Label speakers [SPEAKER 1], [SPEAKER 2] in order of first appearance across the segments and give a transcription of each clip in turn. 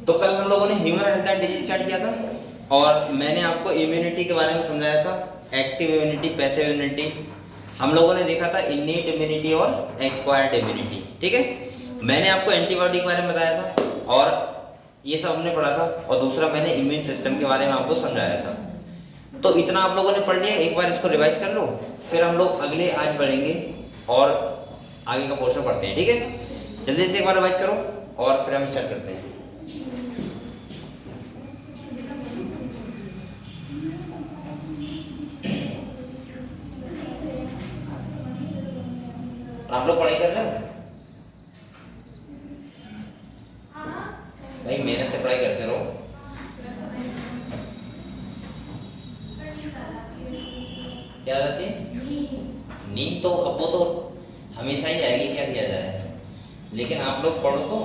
[SPEAKER 1] तो कल हम लोगों ने human health and disease start किया था और मैंने आपको इम्यूनिटी के बारे में समझाया था, एक्टिव इम्यूनिटी, पैसिव इम्यूनिटी। हम लोगों ने देखा था इन्नेट इम्यूनिटी और एक्वायर्ड इम्यूनिटी, ठीक है। मैंने आपको एंटीबॉडी के बारे में बताया था और ये सब हमने पढ़ा था, और दूसरा मैंने इम्यून सिस्टम के बारे में आपको समझाया था। तो इतना आप लोगों ने पढ़ लिया, एक बार इसको रिवाइज कर लो, फिर हम लोग अगले आज बढ़ेंगे और आगे का पोर्शन पढ़ते हैं, ठीक है। जल्दी से एक बार रिवाइज करो और फिर हम स्टार्ट करते हैं। आप लोग पढ़ाई कर रहे हो भाई, मेहनत से पढ़ाई करते रहो। क्या रहती है नींद? तो अब वो तो हमेशा ही आएगी, क्या किया जाए, लेकिन आप लोग पढ़ो तो।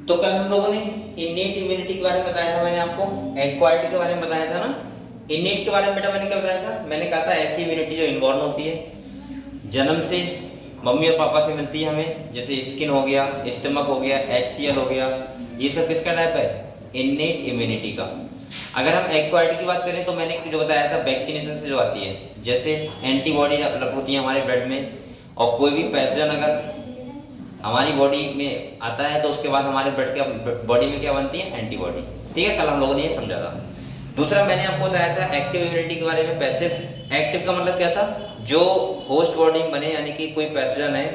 [SPEAKER 1] तो कल हम लोगों ने इन्नेट इम्यूनिटी के बारे में बताया था, मैंने आपको एक्वायर्ड के बारे में बताया था ना। इन्नेट के बारे में बेटा मैंने क्या बताया था? मैंने कहा था ऐसी इम्यूनिटी जो इनबॉर्न होती है, जन्म से मम्मी और पापा से मिलती है हमें, जैसे स्किन हो गया, स्टमक हो गया, HCl हो गया, ये सब किसका टाइप है? इन्नेट इम्यूनिटी का। अगर हम एक्वायर्ड की बात करें तो मैंने जो बताया था वैक्सीनेशन से जो आती है, जैसे एंटीबॉडी डेवलप होती है हमारे ब्लड में, और कोई भी पैथोजन अगर हमारी बॉडी में आता है तो उसके बाद हमारे ब्लड के बॉडी में क्या बनती है? एंटीबॉडी, ठीक है। कल हम लोगों ने ये समझा था। दूसरा मैंने आपको बताया था एक्टिव इम्यूनिटी के बारे में। पैसिव, एक्टिव का मतलब क्या था? जो होस्ट बॉडी में बने, यानी कि कोई पैथोजन है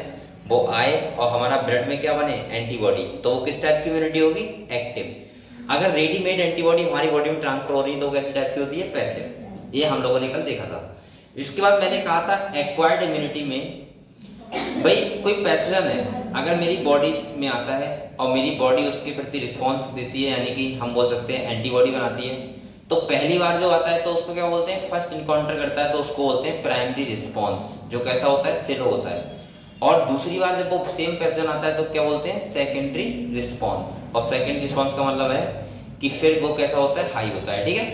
[SPEAKER 1] वो आए और हमारा ब्लड में क्या बने? एंटीबॉडी, तो वो किस टाइप की इम्यूनिटी होगी? एक्टिव। अगर रेडीमेड एंटीबॉडी हमारी बॉडी में ट्रांसफर हो रही है तो कैसे टाइप की होती है? पैसिव। ये हम लोगों ने कल देखा था। इसके बाद मैंने कहा था एक्वायर्ड इम्यूनिटी में भाई कोई पैथोजन है अगर मेरी बॉडी में आता है और मेरी बॉडी उसके प्रति रिस्पॉन्स देती है, यानी कि हम बोल सकते हैं एंटीबॉडी बनाती है, तो पहली बार जो आता है तो उसको क्या बोलते हैं? फर्स्ट इनकाउंटर करता है तो उसको बोलते हैं प्राइमरी रिस्पॉन्स, जो कैसा होता है? स्लो होता है। और दूसरी बार जब वो सेम पैथोजन आता है तो क्या बोलते हैं? Secondary response. और सेकेंडरी रिस्पॉन्स का मतलब है कि फिर वो कैसा होता है? हाई होता है, ठीक है।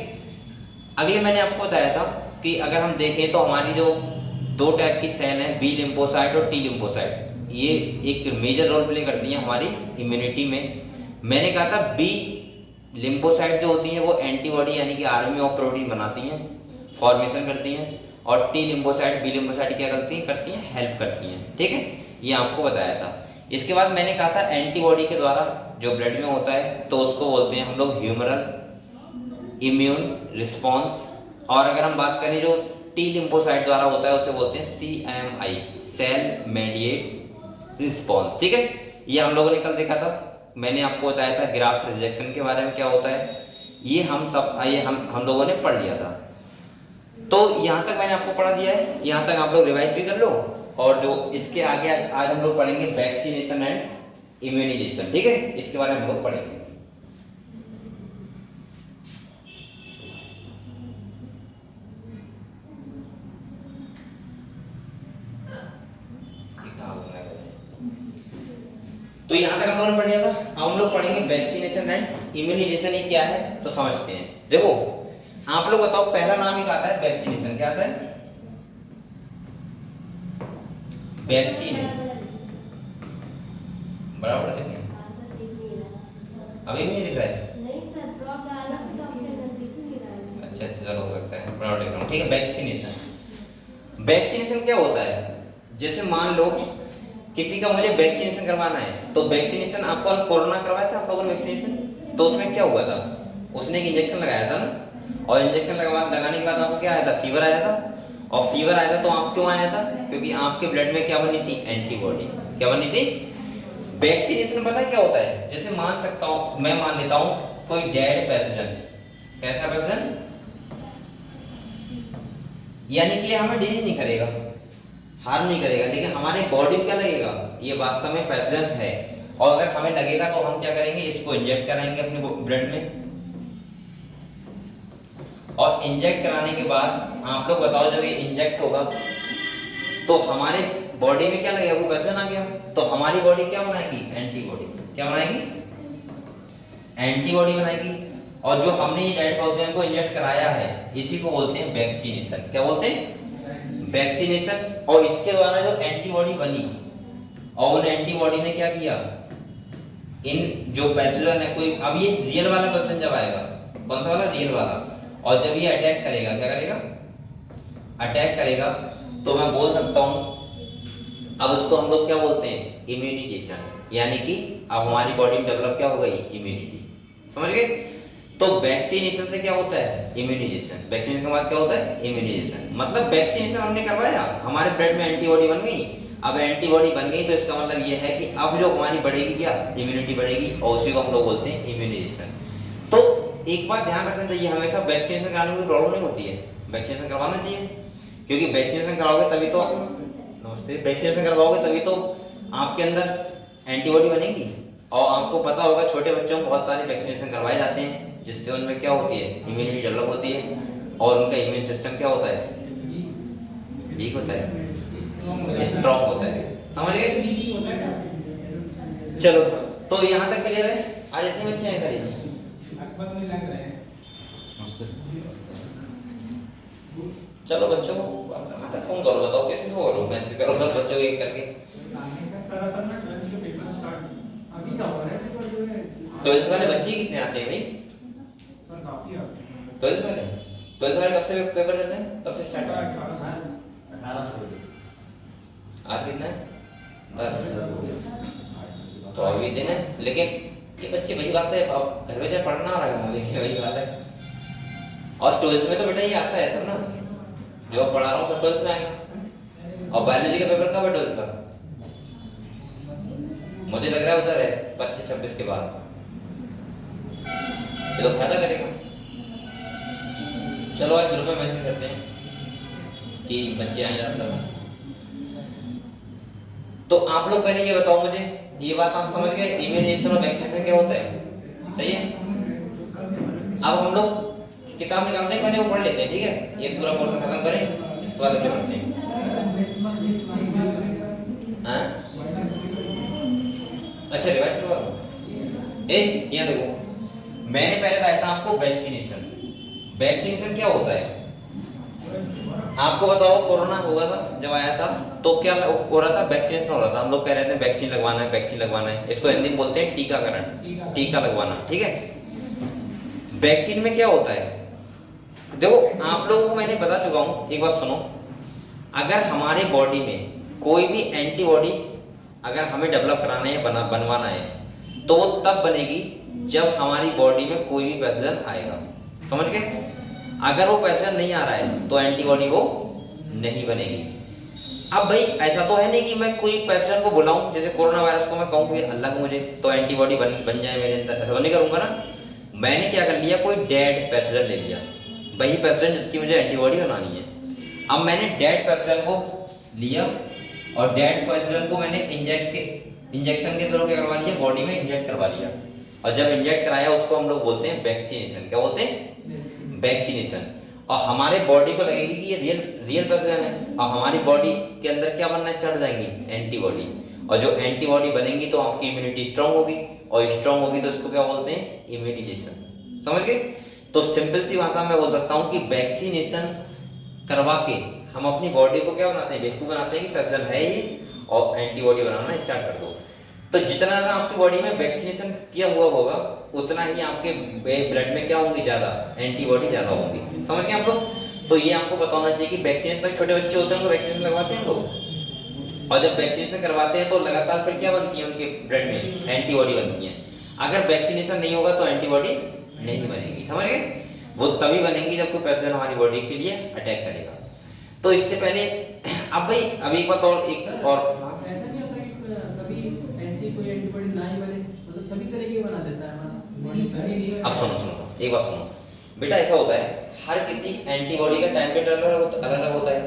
[SPEAKER 1] अगले मैंने आपको बताया था कि अगर हम देखें तो हमारी जो दो टाइप की सेल है, बी लिम्फोसाइट और टी लिम्फोसाइट, ये एक मेजर रोल प्ले करती हैं हमारी इम्यूनिटी में। मैंने कहा था बी लिम्फोसाइट जो होती हैं वो एंटीबॉडी यानी कि आर्मी ऑफ प्रोटीन बनाती हैं, फॉर्मेशन करती हैं, और टी लिम्फोसाइट, बी लिम्फोसाइट क्या करती हैं? हेल्प करती हैं, ठीक है। ये आपको बताया था। इसके बाद मैंने कहा था एंटीबॉडी के द्वारा जो ब्लड में होता है तो उसको बोलते हैं हम लोग ह्यूमरल इम्यून रिस्पॉन्स, और अगर हम बात करें जो टी लिम्फोसाइट द्वारा होता है उसे बोलते हैं CMI, सेल मेडिएट रिस्पॉन्स, ठीक है। ये हम लोगों ने कल देखा था। मैंने आपको बताया था ग्राफ्ट रिजेक्शन के बारे में क्या होता है, ये हम लोगों ने पढ़ लिया था। तो यहाँ तक मैंने आपको पढ़ा दिया है, यहाँ तक आप लोग रिवाइज भी कर लो, और जो इसके आगे आज हम लोग पढ़ेंगे वैक्सीनेशन एंड इम्यूनाइजेशन, ठीक है। इसके बारे में हम लोग पढ़ेंगे। तो यहाँ तक हम लोगों ने पढ़ लिया था। अब हम लोग पढ़ेंगे वैक्सीनेशन एंड इम्यूनाइजेशन, ये क्या है तो समझते हैं। देखो आप लोग बताओ, पहला नाम ही आता है वैक्सीनेशन, क्या आता है? वैक्सीन, बराबर देखें, अभी भी नहीं दिख रहा है? नहीं सर, ड्रॉप डाला तो आपके अंदर दिख नहीं रहा है। अच्छा चलो, हो सकता है, बराबर देख रहा हूँ, ठीक है। वैक्सीनेशन, वैक्सीनेशन क्या होता है? जैसे मान लो किसी का मुझे वैक्सीनेशन करवाना है, तो वैक्सीनेशन आपको कोरोना करवाया था आप लोगों ने वैक्सीनेशन, तो उसमें क्या हुआ था? उसने एक इंजेक्शन लगाया था ना, और इंजेक्शन लगाने के बाद आपको क्या आया था? फीवर आया था। और फीवर आया था तो आप क्यों आया था? क्योंकि आपके ब्लड में क्या बनी थी? एंटीबॉडी। क्या बनी थी? वैक्सीनेशन पता है क्या होता है? जैसे मान सकता हूं, मैं मान लेता हूं कोई डेड पैथोजन, कैसा पैथोजन, यानी कि हमें डिजीज नहीं करेगा, हार्म नहीं करेगा, लेकिन हमारे बॉडी क्या लगेगा? ये वास्तव में पैथोजन है, और अगर हमें लगेगा तो हम क्या करेंगे, इसको इंजेक्ट कराएंगे अपने ब्लड में, और इंजेक्ट कराने के बाद आप लोग बताओ जब ये इंजेक्ट होगा तो हमारे बॉडी में क्या लगेगा, वो पैथोजन आ गया, तो हमारी बॉडी क्या बनाएगी, एंटीबॉडी। क्या बनाएगी, एंटीबॉडी बनाएगी। और जो हमने ये डेड पैथोजन को इंजेक्ट कराया है इसी को बोलते हैं वैक्सीनेशन। क्या बोलते हैं, वैक्सीनेशन। और इसके द्वारा जो एंटीबॉडी बनी और उन एंटीबॉडी ने क्या किया, इन जो पैथोजन है, कोई अब ये रियल वाला पैथोजन जब आएगा, कौन सा वाला, रियल वाला, और जब ये अटैक करेगा, क्या करेगा, अटैक करेगा, तो मैं बोल सकता हूं अब उसको हम लोग क्या बोलते हैं, इम्यूनाइजेशन। यानी कि अब हमारी बॉडी में डेवलप क्या हो गई, इम्यूनिटी। समझ गए। तो वैक्सीनेशन से क्या होता है, इम्यूनाइजेशन। वैक्सीनेशन के बाद क्या होता है, इम्यूनाइजेशन। मतलब वैक्सीनेशन हमने करवाया, हमारे ब्लड में एंटीबॉडी बन गई। अब एंटीबॉडी बन गई तो इसका मतलब ये है कि अब जो हमारी बढ़ेगी क्या, इम्यूनिटी बढ़ेगी, और उसी को हम लोग बोलते हैं इम्यूनाइजेशन। तो एक बात ध्यान रखना चाहिए, हमेशा वैक्सीनेशन कराने में प्रॉब्लम नहीं होती है, वैक्सीनेशन करवाना चाहिए, क्योंकि वैक्सीनेशन कराओगे तभी तो, नमस्ते, वैक्सीनेशन करवाओगे तभी तो आपके अंदर एंटीबॉडी बनेगी। और आपको पता होगा छोटे बच्चों को बहुत सारे वैक्सीनेशन करवाए जाते हैं जिससे उनमें क्या होती है, इम्यूनिटी डेवलप होती है, और उनका इम्यून सिस्टम क्या होता है, वीक होता है, स्ट्रॉन्ग होता है। समझ गए। चलो तो यहाँ तक क्लियर है। आज इतने बच्चे हैं करीब, चलो बच्चों को फोन करो, बताओ किसी को करो, मैसेज करो सब बच्चों को एक करके। ट्वेल्थ वाले बच्चे कितने आते हैं भाई, ट्वेल्थ वाले कब से पेपर चल रहे हैं, कब से स्टार्ट, 18 आज कितना है, 10। तो अभी दिन है, लेकिन ये बच्चे वही बात है, अब घर में जाए पढ़ना आ रहा है, देखिए वही बात है। और ट्वेल्थ में तो बेटा ये आता है सब ना, जो पढ़ा रहा हूँ सब ट्वेल्थ में आएगा। और बायोलॉजी का पेपर कब है, ट्वेल्थ का, मुझे लग रहा है उधर है 25-26 के बाद। ये तो फायदा करेगा। चलो आज ग्रुप में मैसेज करते हैं कि बच्चे आए जाता है। तो आप लोग पहले ये बताओ मुझे, ये बात आप समझ गए, इम्यूनाइजेशन और वैक्सीनेशन क्या होता है, सही है। अब हम लोग किताब निकालते हैं, पहले वो पढ़ लेते हैं, ठीक है, ये पूरा पोर्शन खत्म करें, इसके बाद अगले पढ़ते हैं। हाँ अच्छा रिवाइज करवा दो। यहाँ देखो, मैंने पहले बताया था आपको वैक्सीनेशन। वैक्सीनेशन क्या होता है, आपको बताओ, कोरोना हुआ था जब आया था तो क्या हो रहा था, वैक्सीनेशन हो रहा था। हम लोग कह रहे थे वैक्सीन लगवाना है, वैक्सीन लगवाना है, इसको हिंदी में बोलते हैं टीकाकरण, टीका लगवाना, ठीक है। वैक्सीन में क्या होता है, देखो आप लोगों को मैंने बता चुका हूं, एक बात सुनो, अगर हमारे बॉडी में कोई भी एंटीबॉडी अगर हमें डेवलप कराना है, बनवाना है, तो वो तब बनेगी जब हमारी बॉडी में कोई भी पैथोजन आएगा। समझ गए। अगर वो पैथोजन नहीं आ रहा है तो एंटीबॉडी वो नहीं बनेगी। अब भाई ऐसा तो है नहीं कि मैं कोई पैथोजन को बुलाऊं, जैसे कोरोना वायरस को मैं कहूं कि अल्लाह को मुझे तो एंटीबॉडी बन जाए मेरे अंदर, ऐसा तो नहीं करूंगा ना। मैंने क्या कर लिया, कोई डेड पैथोजन ले लिया, वही पैथोजन जिसकी मुझे एंटीबॉडी बनानी है। अब मैंने डेड पैथोजन को लिया और डेड पैथोजन को मैंने इंजेक्शन के थ्रू क्या करवा लिया, बॉडी में इंजेक्ट करवा लिया। और जब इंजेक्ट कराया उसको हम लोग बोलते हैं वैक्सीनेशन। क्या बोलते हैं, वैक्सीनेशन। और हमारे बॉडी को लगेगी कि ये रियल पैथोजन है, और हमारी बॉडी के अंदर क्या बनना स्टार्ट हो जाएंगी, एंटीबॉडी। और जो एंटीबॉडी बनेंगी तो आपकी इम्यूनिटी स्ट्रांग होगी, और स्ट्रांग होगी तो इसको क्या बोलते हैं, इम्यूनाइजेशन। समझ गए। तो सिंपल सी भाषा में बोल सकता हूँ कि वैक्सीनेशन करवा के हम अपनी बॉडी को क्या बनाते हैं, बेवकूफ बनाते हैं कि पैथोजन है ये, और एंटीबॉडी बनाना स्टार्ट कर दो। तो जितना ज्यादा आपकी बॉडी में वैक्सीनेशन किया हुआ होगा उतना ही आपके ब्लड में क्या होंगी, ज्यादा एंटीबॉडी ज्यादा होंगी। समझ गए आप लोग। तो ये आपको पता होना चाहिए कि वैक्सीनेशन तक छोटे बच्चे होते हैं उनको वैक्सीनेशन लगवाते हैं हम लोग, और जब वैक्सीनेशन करवाते हैं तो लगातार फिर क्या बनती है उनके ब्लड में, एंटीबॉडी बनती है। अगर वैक्सीनेशन नहीं होगा तो एंटीबॉडी नहीं बनेगी। समझ गए। वो तभी बनेगी जब कोई पैथोजन हमारी बॉडी के लिए अटैक करेगा। तो इससे पहले अब भाई अभी एक बात और, एक और
[SPEAKER 2] ऐसा नहीं होता कि कभी ऐसी कोई एंटीबॉडी ना ही बने, मतलब सभी तरह की बना देता है हमारा।
[SPEAKER 1] अब सुनो एक बात सुनो बेटा, ऐसा होता है हर किसी एंटीबॉडी का टाइम पीरियड अलग होता है।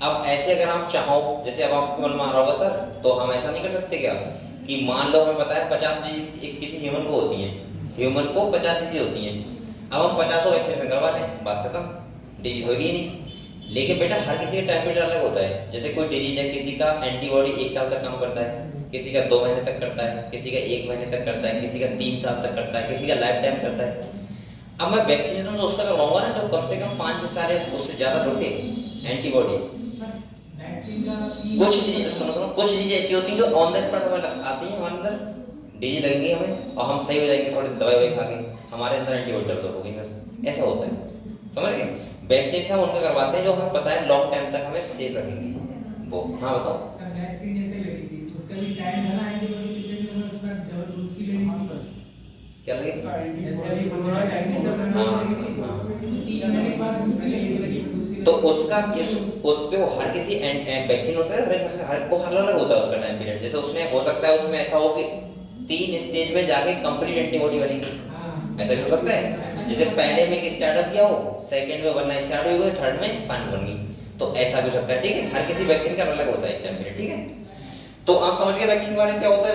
[SPEAKER 1] अब ऐसे अगर आप चाहो, जैसे अब आपको मन में आ रहा होगा सर तो हम ऐसा नहीं कर सकते क्या कि मान लो हमें पता है 50 डिजीज एक किसी ह्यूमन को होती है, ह्यूमन को 50 डिजीज होती हैं। अब हम 50 वैक्सीनेशन करवा लें, बात खत्म, डिजीज होगी ही नहीं। लेकिन बेटा हर किसी का टाइम पीरियड अलग होता है। जैसे कोई डिजीज है, किसी का एंटीबॉडी 1 साल तक काम करता है, किसी का 2 महीने तक करता है, किसी का 1 महीने तक करता है, किसी का 3 साल तक करता है, किसी का लाइफ टाइम करता है। अब मैं वैक्सीनेशन तो उसका करवाऊंगा ना जो कम से कम 5-6 साल या उससे ज्यादा रुके एंटीबॉडी। कुछ डिजीज सुनो, कुछ डिजीज ऐसी होती हैं जो ऑन द स्पॉट हमें आती हैं, हमारे अंदर डिजीज लगेंगी हमें और हम सही हो जाएंगे, थोड़ी दवाई खा के हमारे अंदर एंटीबॉडी डेवलप होगी, बस ऐसा होता है, समझ गए। वैक्सीन हम उनका करवाते हैं जो हमें पता है लॉन्ग टाइम तक हमें सेफ रखेंगे वो। हाँ बताओ।
[SPEAKER 3] सर वैक्सीन जैसे लगी थी उसका भी टाइम था ना, एंटीबॉडी कितने दिन में उसका जब उसकी लेनी थी
[SPEAKER 1] क्या लगी?
[SPEAKER 2] जैसे अभी कोरोना टाइम
[SPEAKER 3] लगी थी, 3 महीने के बाद दूसरी लगी थी।
[SPEAKER 1] तो उसका उस पे वो हर किसी वैक्सीन होता है, हर को हर अलग होता है उसका टाइम पीरियड। जैसे उसमें हो सकता है उसमें ऐसा हो कि 3 स्टेज में जाके कंप्लीट एंटीबॉडी बनेगी, ऐसा भी हो सकता है। जैसे पहले में एक स्टार्टअप किया हो, सेकंड में बनना स्टार्ट हो गई, थर्ड में फाइनल बन गई, तो ऐसा भी हो सकता है, ठीक है। हर किसी वैक्सीन का अलग होता है टाइम पीरियड, ठीक है। तो आप समझ गए वैक्सीन के बारे में क्या होता है।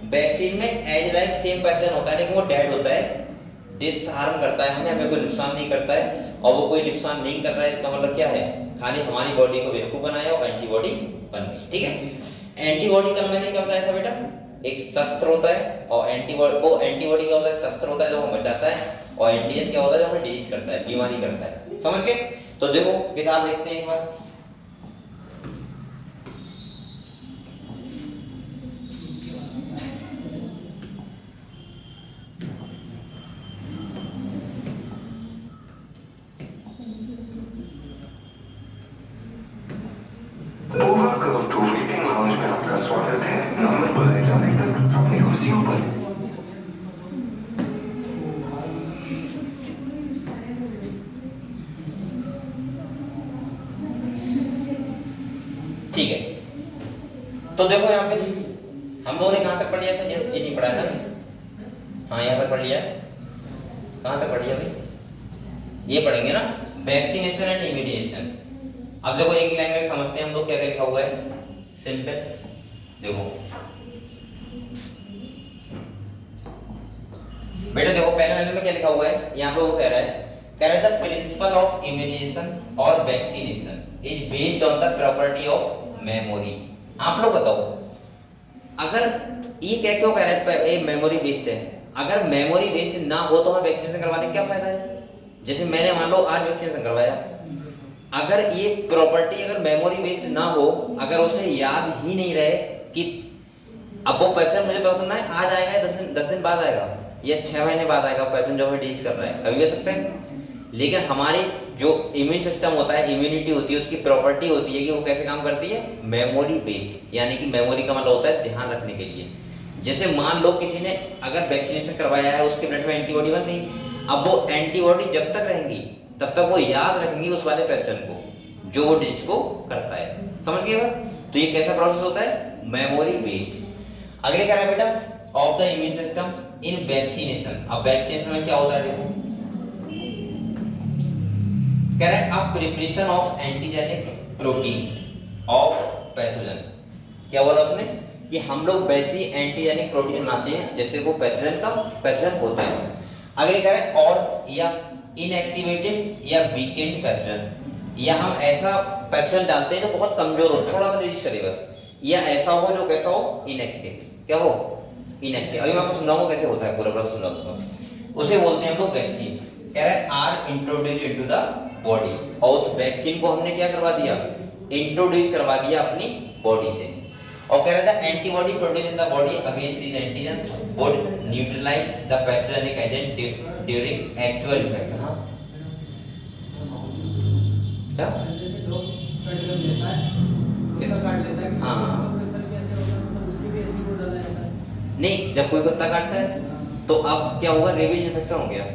[SPEAKER 1] वैक्सीन में एज लाइक सेम पर्सन होता है, लेकिन वो डेड होता है, डिसहार्म करता है हमें कोई नुकसान नहीं करता है, और वो कोई नुकसान नहीं कर रहा है, इसका मतलब क्या है, खाली हमारी बॉडी को बेवकूफ बनाया और एंटीबॉडी बन गई, ठीक है। एंटीबॉडी कल मैंने क्या बताया था बेटा, एक शस्त्र होता है, और एंटीबॉडी क्या होता है, शस्त्र होता है जो हमें बचाता है, और एंटीजन क्या होता है जो हमें डिजीज करता है, बीमारी करता है, समझ गए। तो देखो किताब देखते हैं एक बार।
[SPEAKER 4] Welcome to waiting lounge में आपका स्वागत है। नंबर बुलाए जाने तक अपनी कुर्सियों पर।
[SPEAKER 1] ठीक है, तो देखो यहाँ पे हम लोगों ने कहाँ तक पढ़ लिया था, ये नहीं पढ़ा था। हाँ यहाँ तक पढ़ लिया, कहाँ तक पढ़ लिया भाई, ये पढ़ेंगे ना, वैक्सीनेशन एंड इम्यूनाइजेशन। अब देखो एक लैंग्वेज समझते हैं हम लोग, क्या लिखा हुआ है, सिंपल देखो बेटा, देखो पहले लाइन में क्या लिखा हुआ है, यहाँ पे वो कह रहा है द प्रिंसिपल ऑफ इम्यूनाइजेशन और vaccination is based on the property of memory. आप लोग बताओ, अगर ये क्या क्यों कह रहा है ये मेमोरी बेस्ड है, अगर मेमोरी बेस्ड ना हो तो हमें वैक्सीनेशन करवाने का क्या फायदा है। जैसे मैंने मान लो आज वैक्सीनेशन करवाया, अगर ये प्रॉपर्टी अगर मेमोरी बेस्ड ना हो, अगर उसे याद ही नहीं रहे कि अब वो पैटर्न मुझे पता है आज आएगा, 10 दिन बाद आएगा या 6 महीने बाद आएगा, पैटर्न जो हमें डिलीट कर रहा है कभी भी सकता है। लेकिन हमारी जो इम्यून सिस्टम होता है, इम्यूनिटी होती है, उसकी प्रॉपर्टी होती है कि वो कैसे काम करती है, मेमोरी बेस्ड, यानी कि मेमोरी का मतलब होता है ध्यान रखने के लिए। जैसे मान लो किसी ने अगर वैक्सीनेशन करवाया है, उसके ब्लड में एंटीबॉडी बन गई, अब वो एंटीबॉडी जब तक रहेंगी तब तक वो याद रखेंगी उस वाले पर्सन को जो वो डिजीज को करता है, समझ गए बात। तो ये कैसा प्रोसेस होता है, मेमोरी बेस्ड। अगले क्या है बेटा, of the immune system in vaccination. अब वैक्सीनेशन में क्या होता है, देखो कह रहा है अब preparation of antigenic protein of pathogen. क्या बोला उसने कि हम लोग वैसी एंटीजेनिक प्रोटीन बनाते हैं जैसे वो पैथोजन होता है। अगले कह रहे हैं और या इनएक्टिवेटेड या वीकेंड पैथोजन, या हम ऐसा पैथोजन डालते हैं जो बहुत कमजोर हो, थोड़ा सा रिलीज करे बस, या ऐसा हो जो कैसा हो, इनएक्टिव। क्या हो, इनएक्टिव। अभी मैं आपको समझाऊंगा कैसे होता है, पूरा पूरा समझा दूंगा। उसे बोलते हैं हम लोग वैक्सीन। कह रहे हैं are introduce into the body, और उस वैक्सीन को हमने क्या करवा दिया, इंट्रोड्यूस करवा दिया अपनी बॉडी से। और कह रहा था antibody produce in the body against these antigens would neutralize the pathogenic agent during actual infection. हां क्या
[SPEAKER 2] जैसे लोग कट कर लेता है,
[SPEAKER 1] किस
[SPEAKER 2] काट लेता है,
[SPEAKER 1] हाँ
[SPEAKER 2] तो सर कैसे होगा, मतलब उसकी भी ऐसी वो डाला जाता है।
[SPEAKER 1] नहीं, जब कोई कुत्ता काटता है तो अब क्या होगा, रेबीज इन्फेक्शन हो गया,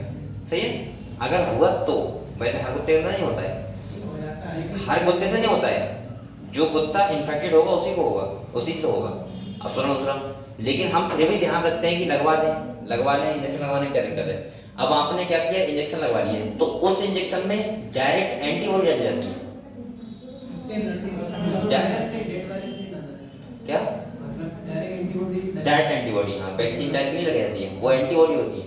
[SPEAKER 1] सही है। अगर हुआ तो वैसे हर कुत्ते का नहीं होता है,
[SPEAKER 2] हो जाता है,
[SPEAKER 1] हर कुत्ते से नहीं होता है, जो कुत्ता इन्फेक्टेड होगा उसी को होगा, उसी से होगा। अब सुनो दूसरा, लेकिन हम फिर भी ध्यान रखते हैं कि लगवा लें, इंजेक्शन लगवाने की क्या दिक्कत है। अब आपने क्या किया, इंजेक्शन लगवा लिए, तो उस इंजेक्शन में डायरेक्ट एंटीबॉडी डाली जाती है।
[SPEAKER 3] उससे लड़ने का
[SPEAKER 2] डेड वायरस नहीं डाला जाता,
[SPEAKER 1] क्या
[SPEAKER 2] मतलब डायरेक्ट एंटीबॉडी
[SPEAKER 1] डायरेक्ट एंटीबॉडी, हाँ वैक्सीन टाइप की नहीं लगाई जाती है, वो एंटीबॉडी होती है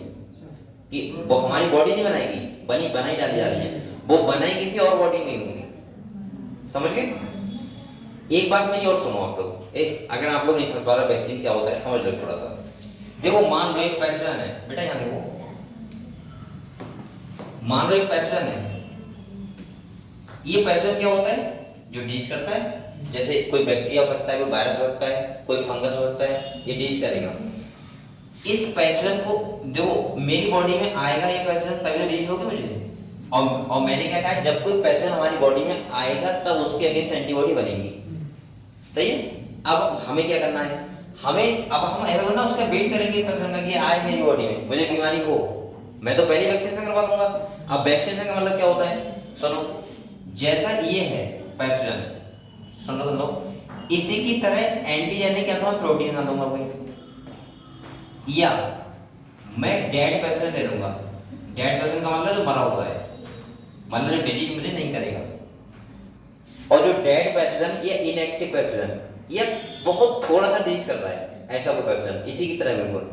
[SPEAKER 1] कि वो हमारी बॉडी नहीं बनाएगी, बनाई डाली जा रही है, वो बनाई किसी और बॉडी में होंगी। समझ गए? एक बात मेरी और सुनो आप लोग, अगर आप लोग नहीं समझ पा रहे वैक्सीन क्या होता है, समझ लो थोड़ा सा। देखो मान लो एक पैथोजन है बेटा, यहाँ देखो, मान लो एक पैथोजन है, ये पैथोजन क्या होता है? जो डिजीज करता है, जैसे कोई बैक्टीरिया हो सकता है, कोई वायरस हो सकता है, कोई फंगस हो सकता है, ये डिजीज करेगा। इस पैथोजन को जो मेरी बॉडी में आएगा, ये पैथोजन तभी तो डिजीज होगी मुझे। और मैंने क्या कहा, जब कोई पैथोजन हमारी बॉडी में आएगा तब उसके अगेंस्ट एंटीबॉडी बनेगी। सही है? अब हमें क्या करना है, हम ऐसा करना, उसका वेट करेंगे इस पैथोजन का कि आए मेरी बॉडी में, मुझे बीमारी हो, मैं तो पहले वैक्सीनेशन करवा दूंगा। अब वैक्सीनेशन का मतलब क्या होता है, सुनो, जैसा ये है पैथोजन, सुन लो, इसी की तरह एंटीजन क्या दूंगा, प्रोटीन ना दूंगा कोई, या मैं डेड पैथोजन ले लूंगा। डेड पैथोजन का मतलब जो मरा हुआ है, मतलब जो डिजीज मुझे नहीं करेगा। और जो डेड पैथोजन या इनएक्टिव पैथोजन, ये बहुत थोड़ा सा डिजीज कर रहा है, ऐसा कोई पैथोजन इसी की तरह बिल्कुल।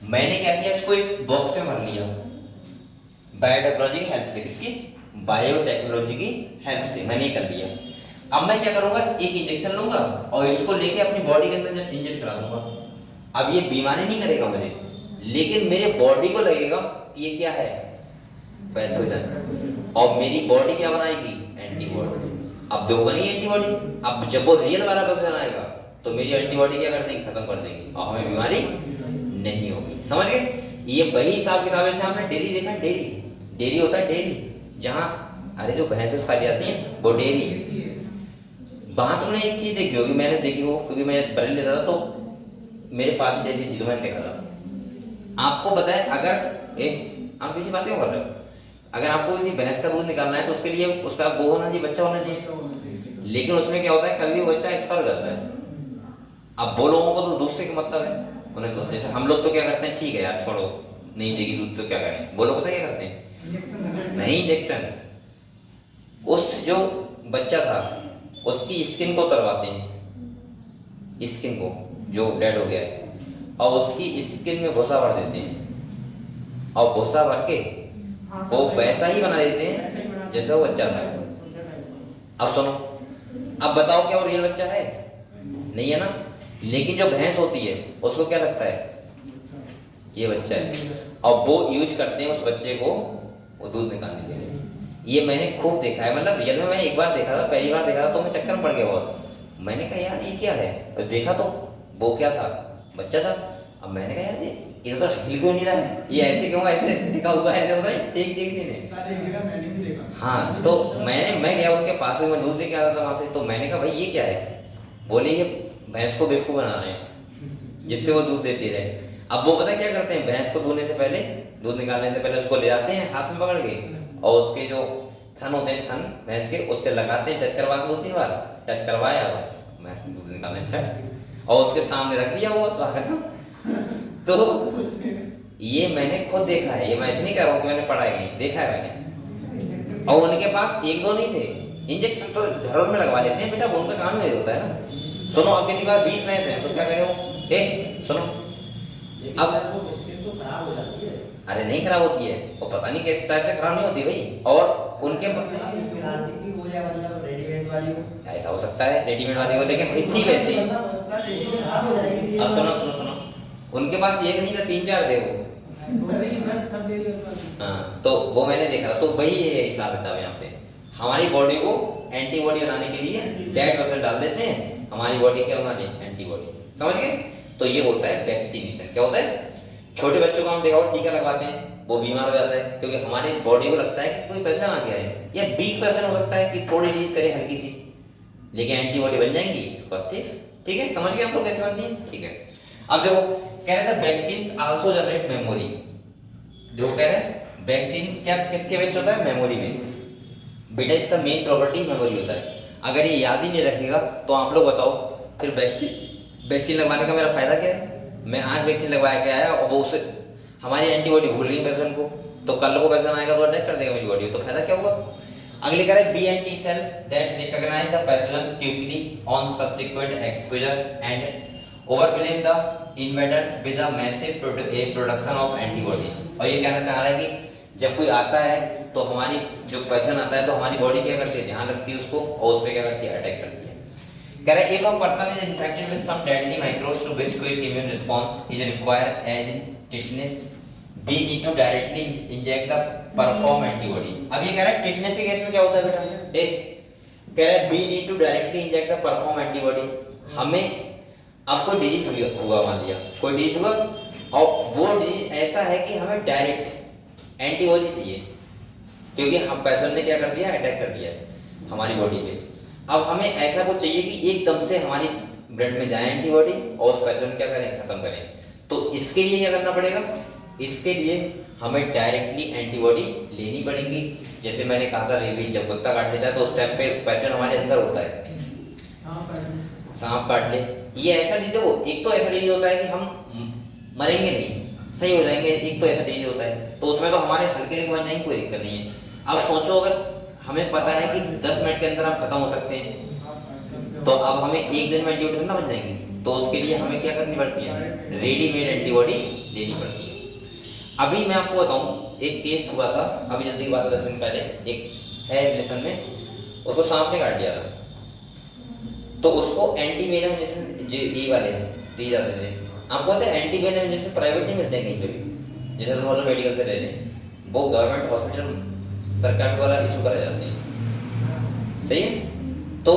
[SPEAKER 1] मैंने क्या किया, इसको एक बॉक्स में भर लिया बायोटेक्नोलॉजी की हेल्प से, किसकी? बायोटेक्नोलॉजी की हेल्प से मैंने कर लिया। अब मैं क्या करूंगा, एक इंजेक्शन लूंगा और इसको लेके अपनी बॉडी के अंदर इंजेक्ट करा दूंगा। अब ये बीमारी नहीं करेगा मुझे, लेकिन मेरे बॉडी को लगेगा कि ये क्या है, पैथोजन, और मेरी बॉडी क्या बनाएगी, एंटीबॉडी। अब दो बनी एंटीबॉडी। अब जब वो रियल वाला पैथोजन आएगा तो मेरी एंटीबॉडी क्या कर देंगी, खत्म कर देंगी, और हमें बीमारी नहीं होगी। समझ गए? ये वही हिसाब किताब से हमने डेयरी देखा, डेयरी होता है, डेयरी जहाँ अरे जो भैंस खाली आती है वो डेयरी। वहां तुमने एक चीज देखी होगी, मैंने देखी हो, क्योंकि मैं बरेली लेता था तो मेरे पास डेयरी थी तो मैंने देखा था। आपको पता है, अगर आप किसी बात क्यों कर रहे हो, अगर आपको किसी भैंस का दूध निकालना है तो उसके लिए उसका वो होना चाहिए, बच्चा होना चाहिए, लेकिन उसमें क्या होता है, कभी वो बच्चा एक्सपायर हो जाता है। अब वो लोगों को तो दूध से क्या मतलब है, उन्हें तो जैसे हम लोग तो क्या करते हैं, ठीक है यार छोड़ो, नहीं देगी दूध तो क्या करें, वो लोग पता क्या करते हैं, नहीं इंजेक्शन, उस जो बच्चा था उसकी स्किन को उतरवाते हैं, स्किन को जो डेड हो गया है, और उसकी स्किन में भूसा भर देते हैं, और भूसा भर के वो वैसा ही बना देते हैं जैसा वो बच्चा था। अब सुनो, अब बताओ क्या वो रियल बच्चा है? नहीं है ना। लेकिन जो भैंस होती है उसको क्या लगता है, ये बच्चा है, और वो यूज करते हैं उस बच्चे को वो दूध निकालने के लिए। ये मैंने खूब देखा है, मतलब रियल में मैंने एक बार देखा था, पहली बार देखा था तो मैं चक्कर में पड़ गया बहुत। मैंने कहा यार ये क्या है, तो देखा तो वो क्या था, बच्चा था। अब मैंने कहा यार ये तो हिल क्यों नहीं रहा है, ये ऐसे क्यों ऐसे टिका हुआ है, ऐसे होता है टेक देख सी ने।
[SPEAKER 3] मैंने भी देखा।
[SPEAKER 1] हाँ, तो मैं गया उनके पास में, मैं दूध लेके आता था वहां से, तो मैंने कहा भाई ये क्या है, बोले ये भैंस को बेवकूफ बना रहे हैं जिससे वो दूध देती रहे। अब वो पता क्या करते हैं, भैंस को दूध निकालने से पहले उसको ले जाते हैं हाथ में पकड़ के, और उसके जो थन होते हैं, थन भैंस के, उससे लगाते हैं, टच करवा के 2-3 बार टच करवाया, बस भैंस दूध निकालने स्टार्ट, और उसके सामने रख दिया वो बस बाहर। तो ये मैंने खुद देखा है, ये मैं ऐसे नहीं कह रहा हूँ कि मैंने पढ़ा है कहीं, देखा है मैंने। और उनके पास 1-2 नहीं थे, इंजेक्शन तो घरों में लगवा लेते हैं बेटा, वो उनका काम ही होता है ना। सुनो, अब किसी बार 20 भैंस हैं तो क्या करें, सुनो, अब वो स्किन तो खराब हो जाती है। अरे नहीं खराब होती है, वो पता नहीं किस टाइप से खराब नहीं होती भाई। और उनके
[SPEAKER 5] प्लास्टिक की हो जाए, मतलब रेडीमेड वाली हो,
[SPEAKER 1] ऐसा हो सकता है रेडीमेड वाली हो, लेकिन थी वैसी।
[SPEAKER 5] खराब हो जाएगी।
[SPEAKER 1] अब सुनो, उनके पास एक नहीं था, 3-4 थे वो।
[SPEAKER 2] सब डेयरी होता है।
[SPEAKER 1] हाँ, तो वो मैंने देखा था, तो वही है हिसाब किताब यहाँ पे। हमारी बॉडी को एंटीबॉडी बनाने के लिए डेड पैथोजन डाल देते हैं, हमारी बॉडी क्या बनाने, एंटीबॉडी। समझ गए? तो ये होता है वैक्सीनेशन। क्या होता है, छोटे बच्चों को हम देखा टीका लगवाते हैं, वो बीमार हो जाता है क्योंकि हमारी बॉडी को लगता है कि कोई पैथोजन आ गया है, या वीक पैथोजन हो सकता है कि थोड़ी डिजीज करे हल्की सी, लेकिन एंटीबॉडी बन जाएंगी उसका सेफ। ठीक है, समझ गए आप लोग कैसे बनती है? ठीक है, अब देखो कह रहे थे वैक्सीन आल्सो जनरेट मेमोरी। जो कह रहे हैं वैक्सीन क्या किसके बेस्ड होता है, मेमोरी बेस्ड। बेटा इसका मेन प्रॉपर्टी मेमोरी होता है। अगर ये याद ही नहीं रखेगा तो आप लोग बताओ फिर वैक्सीन लगवाने का मेरा फायदा क्या है? मैं आज वैक्सीन लगवाया के आया और वो उससे हमारी एंटीबॉडी भूल गई पैथोजन को, तो कल को पैथोजन आएगा तो अटैक कर देगा मेरी बॉडी, तो फायदा क्या होगा? अगले कह रहे B anti cell that recognize the pathogen quickly on subsequent exposure and overwhelm the invaders with a massive production of antibodies. और ये कहना चाह रहा है कि जब कोई आता है तो हमारी जो पर्सन आता है तो हमारी बॉडी क्या करती है, ध्यान रखती है उसको और उस पर क्या करती है, अटैक करती है। कह रहा है if a person is infected with some deadly microbes to which quick immune response is required as tetanus, we need to directly inject the perform antibody. अब ये कह रहा है टिटनेस के केस में क्या होता है बेटा, एक कह रहा है we need to directly inject the perform antibody. हमें अब कोई डिजीज हुआ, मान लिया कोई डिजीज हुआ और वो डिजीज ऐसा है कि हमें डायरेक्ट एंटीबॉडी चाहिए क्योंकि हम पेशेंट ने क्या कर दिया, अटैक कर दिया है हमारी बॉडी पे। अब हमें ऐसा कुछ चाहिए कि एकदम से हमारी ब्लड में जाए एंटीबॉडी और उस पेशेंट क्या करें, खत्म करें। तो इसके लिए क्या करना पड़ेगा, इसके लिए हमें डायरेक्टली एंटीबॉडी लेनी पड़ेगी। जैसे मैंने कहा था रेबीज जब कुत्ता काट लेता है तो उस टाइम पे पेशेंट हमारे अंदर होता है, सांप काट ले, ये ऐसा डिजीज हो, एक तो ऐसा डिजीज होता है कि हम मरेंगे नहीं, सही हो जाएंगे, एक तो ऐसा डिजीज होता है तो उसमें तो हमारे हल्के बन जाएंगे, कोई दिक्कत नहीं है। अब सोचो अगर हमें पता है कि 10 मिनट के अंदर हम खत्म हो सकते हैं तो अब हमें एक दिन में एंटीबॉडी ना बन जाएंगे, तो उसके लिए हमें क्या करनी पड़ती है, रेडीमेड एंटीबॉडी लेनी पड़ती है। अभी मैं आपको बताऊं एक केस हुआ था अभी जल्दी की बात 10 दिन पहले, एक है रिलेशन में, उसको सांप ने काट दिया था तो उसको एंटीवेनम इंजेक्शन जो ये वाले दिए जाते थे। आपको पता है एंटीवेनम इंजेक्शन प्राइवेट नहीं मिलते कहीं पे भी, जैसे तुम मेडिकल से ले रहे हैं, वो गवर्नमेंट हॉस्पिटल सरकार द्वारा इशू कराए जाते हैं, सही है। तो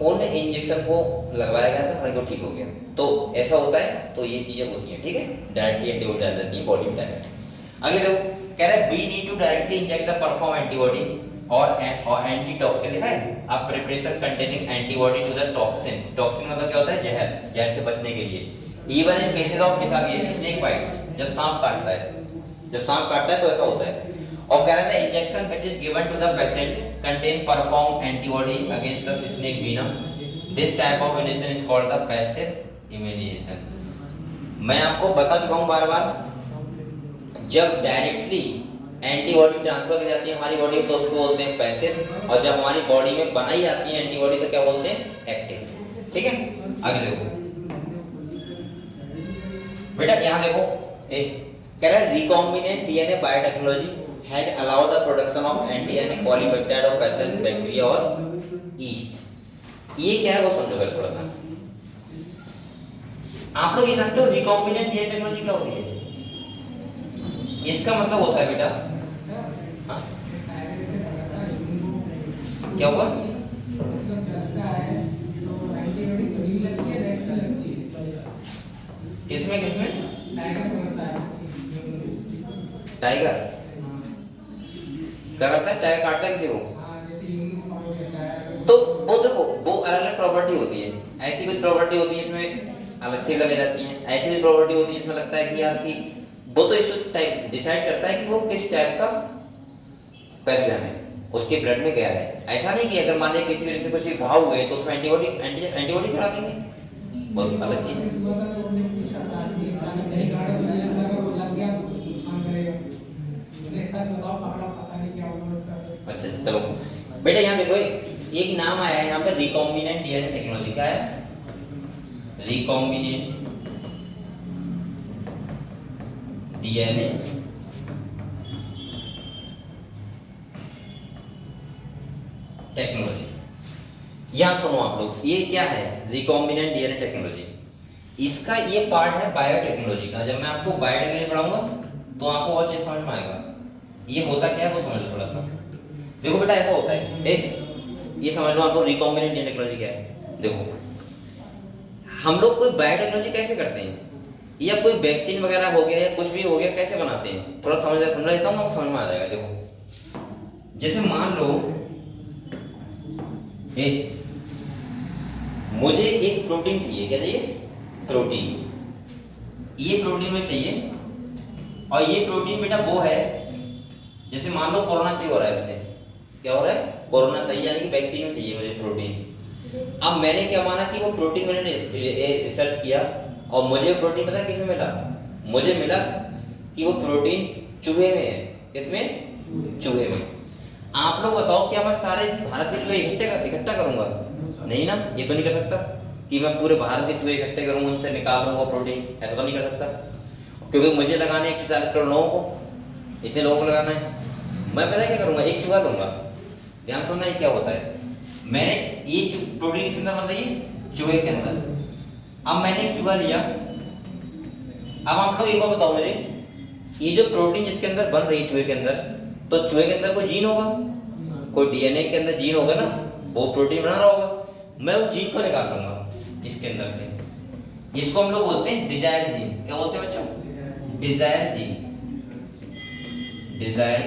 [SPEAKER 1] उन इंजेक्शन को लगवाया गया था, सारे को ठीक हो गया। तो ऐसा होता है, तो ये चीजें होती हैं, ठीक है, डायरेक्टली एंटीबॉडी डाल देती है बॉडी में डायरेक्ट। आगे देखो कह रहा है we need to directly inject the perform antibody और एंटीटॉक्सिन लिखा है, अब preparation containing antibody to the toxin. Toxin मतलब क्या होता है, जहर, जहर से बचने के लिए। इवन इन केसेस ऑफ लिखा गया है स्नेक बाइट्स, जब सांप काटता है, जब सांप काटता है तो ऐसा होता है। और कह रहा है injection which is given to the patient contain perform antibody against the snake venom, this type of immunisation is called the passive immunisation. मैं आपको बता चुका हूं बार बार, जब डायरेक्टली एंटीबॉडी ट्रांसफर की जाती है हमारी बॉडी में तो उसको बोलते हैं पैसिव, और जब हमारी बॉडी में बनाई जाती है एंटीबॉडी तो क्या बोलते हैं, एक्टिव। ठीक है, आगे देखो बेटा, यहां देखो कह रहा है recombinant DNA biotechnology has allowed the production of antigen polypeptide of pathogen bacteria और ईस्ट। ये क्या है वो समझो पहले थोड़ा सा। आप लोग ये जानते हो रिकॉम्बिनेंट डीएनए टेक्नोलॉजी क्या होती है? इसका मतलब होता है बेटा, हाँ क्या होगा, किसमें किसमें, टाइगर क्या करता है, टाइगर काटता है किसी को, तो वो देखो वो अलग अलग प्रॉपर्टी होती है। ऐसी कुछ प्रॉपर्टी होती है इसमें अलग से लगाई जाती है, ऐसी कुछ प्रॉपर्टी होती है इसमें लगता है कि यार कि वो तो इस टाइप डिसाइड करता है कि वो किस टाइप का पैथोजन है, उसके ब्लड में क्या है। ऐसा नहीं कि अगर मान लीजिए किसी वजह से कुछ घाव हुए तो उसमें एंटीबॉडी करा देंगे, बहुत अलग चीज है। अच्छा चलो बेटा, यहाँ देखो एक नाम आया है यहाँ पे रिकॉम्बिनेंट डीएनए टेक्नोलॉजी का है, रिकॉम्बिनेंट डीएनए टेक्नोलॉजी। यहां सुनो आप लोग, ये क्या है रिकॉम्बिनेंट डीएनए टेक्नोलॉजी, इसका ये पार्ट है बायोटेक्नोलॉजी का। जब मैं आपको बायोटेक्नोलॉजी पढ़ाऊंगा तो आपको और चीज समझ में आएगा ये होता क्या है वो समझ लो थोड़ा सा। देखो बेटा ऐसा होता है, एक ये समझ लो आप लोग रिकॉम्बिनेंट डीएनए टेक्नोलॉजी क्या है। देखो हम लोग कोई बायोटेक्नोलॉजी कैसे करते हैं, या कोई वैक्सीन वगैरह हो गया या कुछ भी हो गया कैसे बनाते हैं, थोड़ा समझ लेता हूँ, आपको समझ में आ जाएगा। देखो जैसे मान लो मुझे एक प्रोटीन चाहिए, क्या चाहिए, प्रोटीन, ये प्रोटीन में चाहिए, और ये प्रोटीन बेटा वो है, जैसे मान लो कोरोना सही हो रहा है, इससे क्या हो रहा है, कोरोना सही, यानी कि वैक्सीन में चाहिए मुझे प्रोटीन। अब मैंने क्या माना कि वो प्रोटीन मैंने रिसर्च किया और मुझे प्रोटीन पता है किसमें मिला, मुझे मिला कि वो प्रोटीन चूहे में है, किसमें, चूहे में। आप लोग बताओ क्या मैं सारे भारत के चूहे इकट्ठा करूंगा, नहीं ना, ये तो नहीं कर सकता। कि मैं पूरे भारत के चूहे इकट्ठे करूँ, उनसे निकालूंगा प्रोटीन, ऐसा तो नहीं कर सकता, क्योंकि मुझे लगाने 140 करोड़ लोगों को, इतने लोगों को लगाना है। मैं पता है क्या करूँगा, एक चूहा लूँगा, ध्यान सुनना ये क्या होता है, मैंने ये प्रोटीन किस अंदर बन रही है, चूहे के अंदर। अब मैंने एक चूहा लिया, अब आप लोग एक बार बताओ मुझे, ये जो प्रोटीन जिसके अंदर बन रही है चूहे के अंदर, तो चूहे के अंदर कोई जीन होगा, कोई डीएनए के अंदर जीन होगा ना, वो प्रोटीन बना रहा होगा, मैं उस जीन को निकाल लूंगा इसके अंदर से। इसको हम लोग बोलते हैं डिजायर जीन। क्या बोलते हैं बच्चों, desire gene. Desire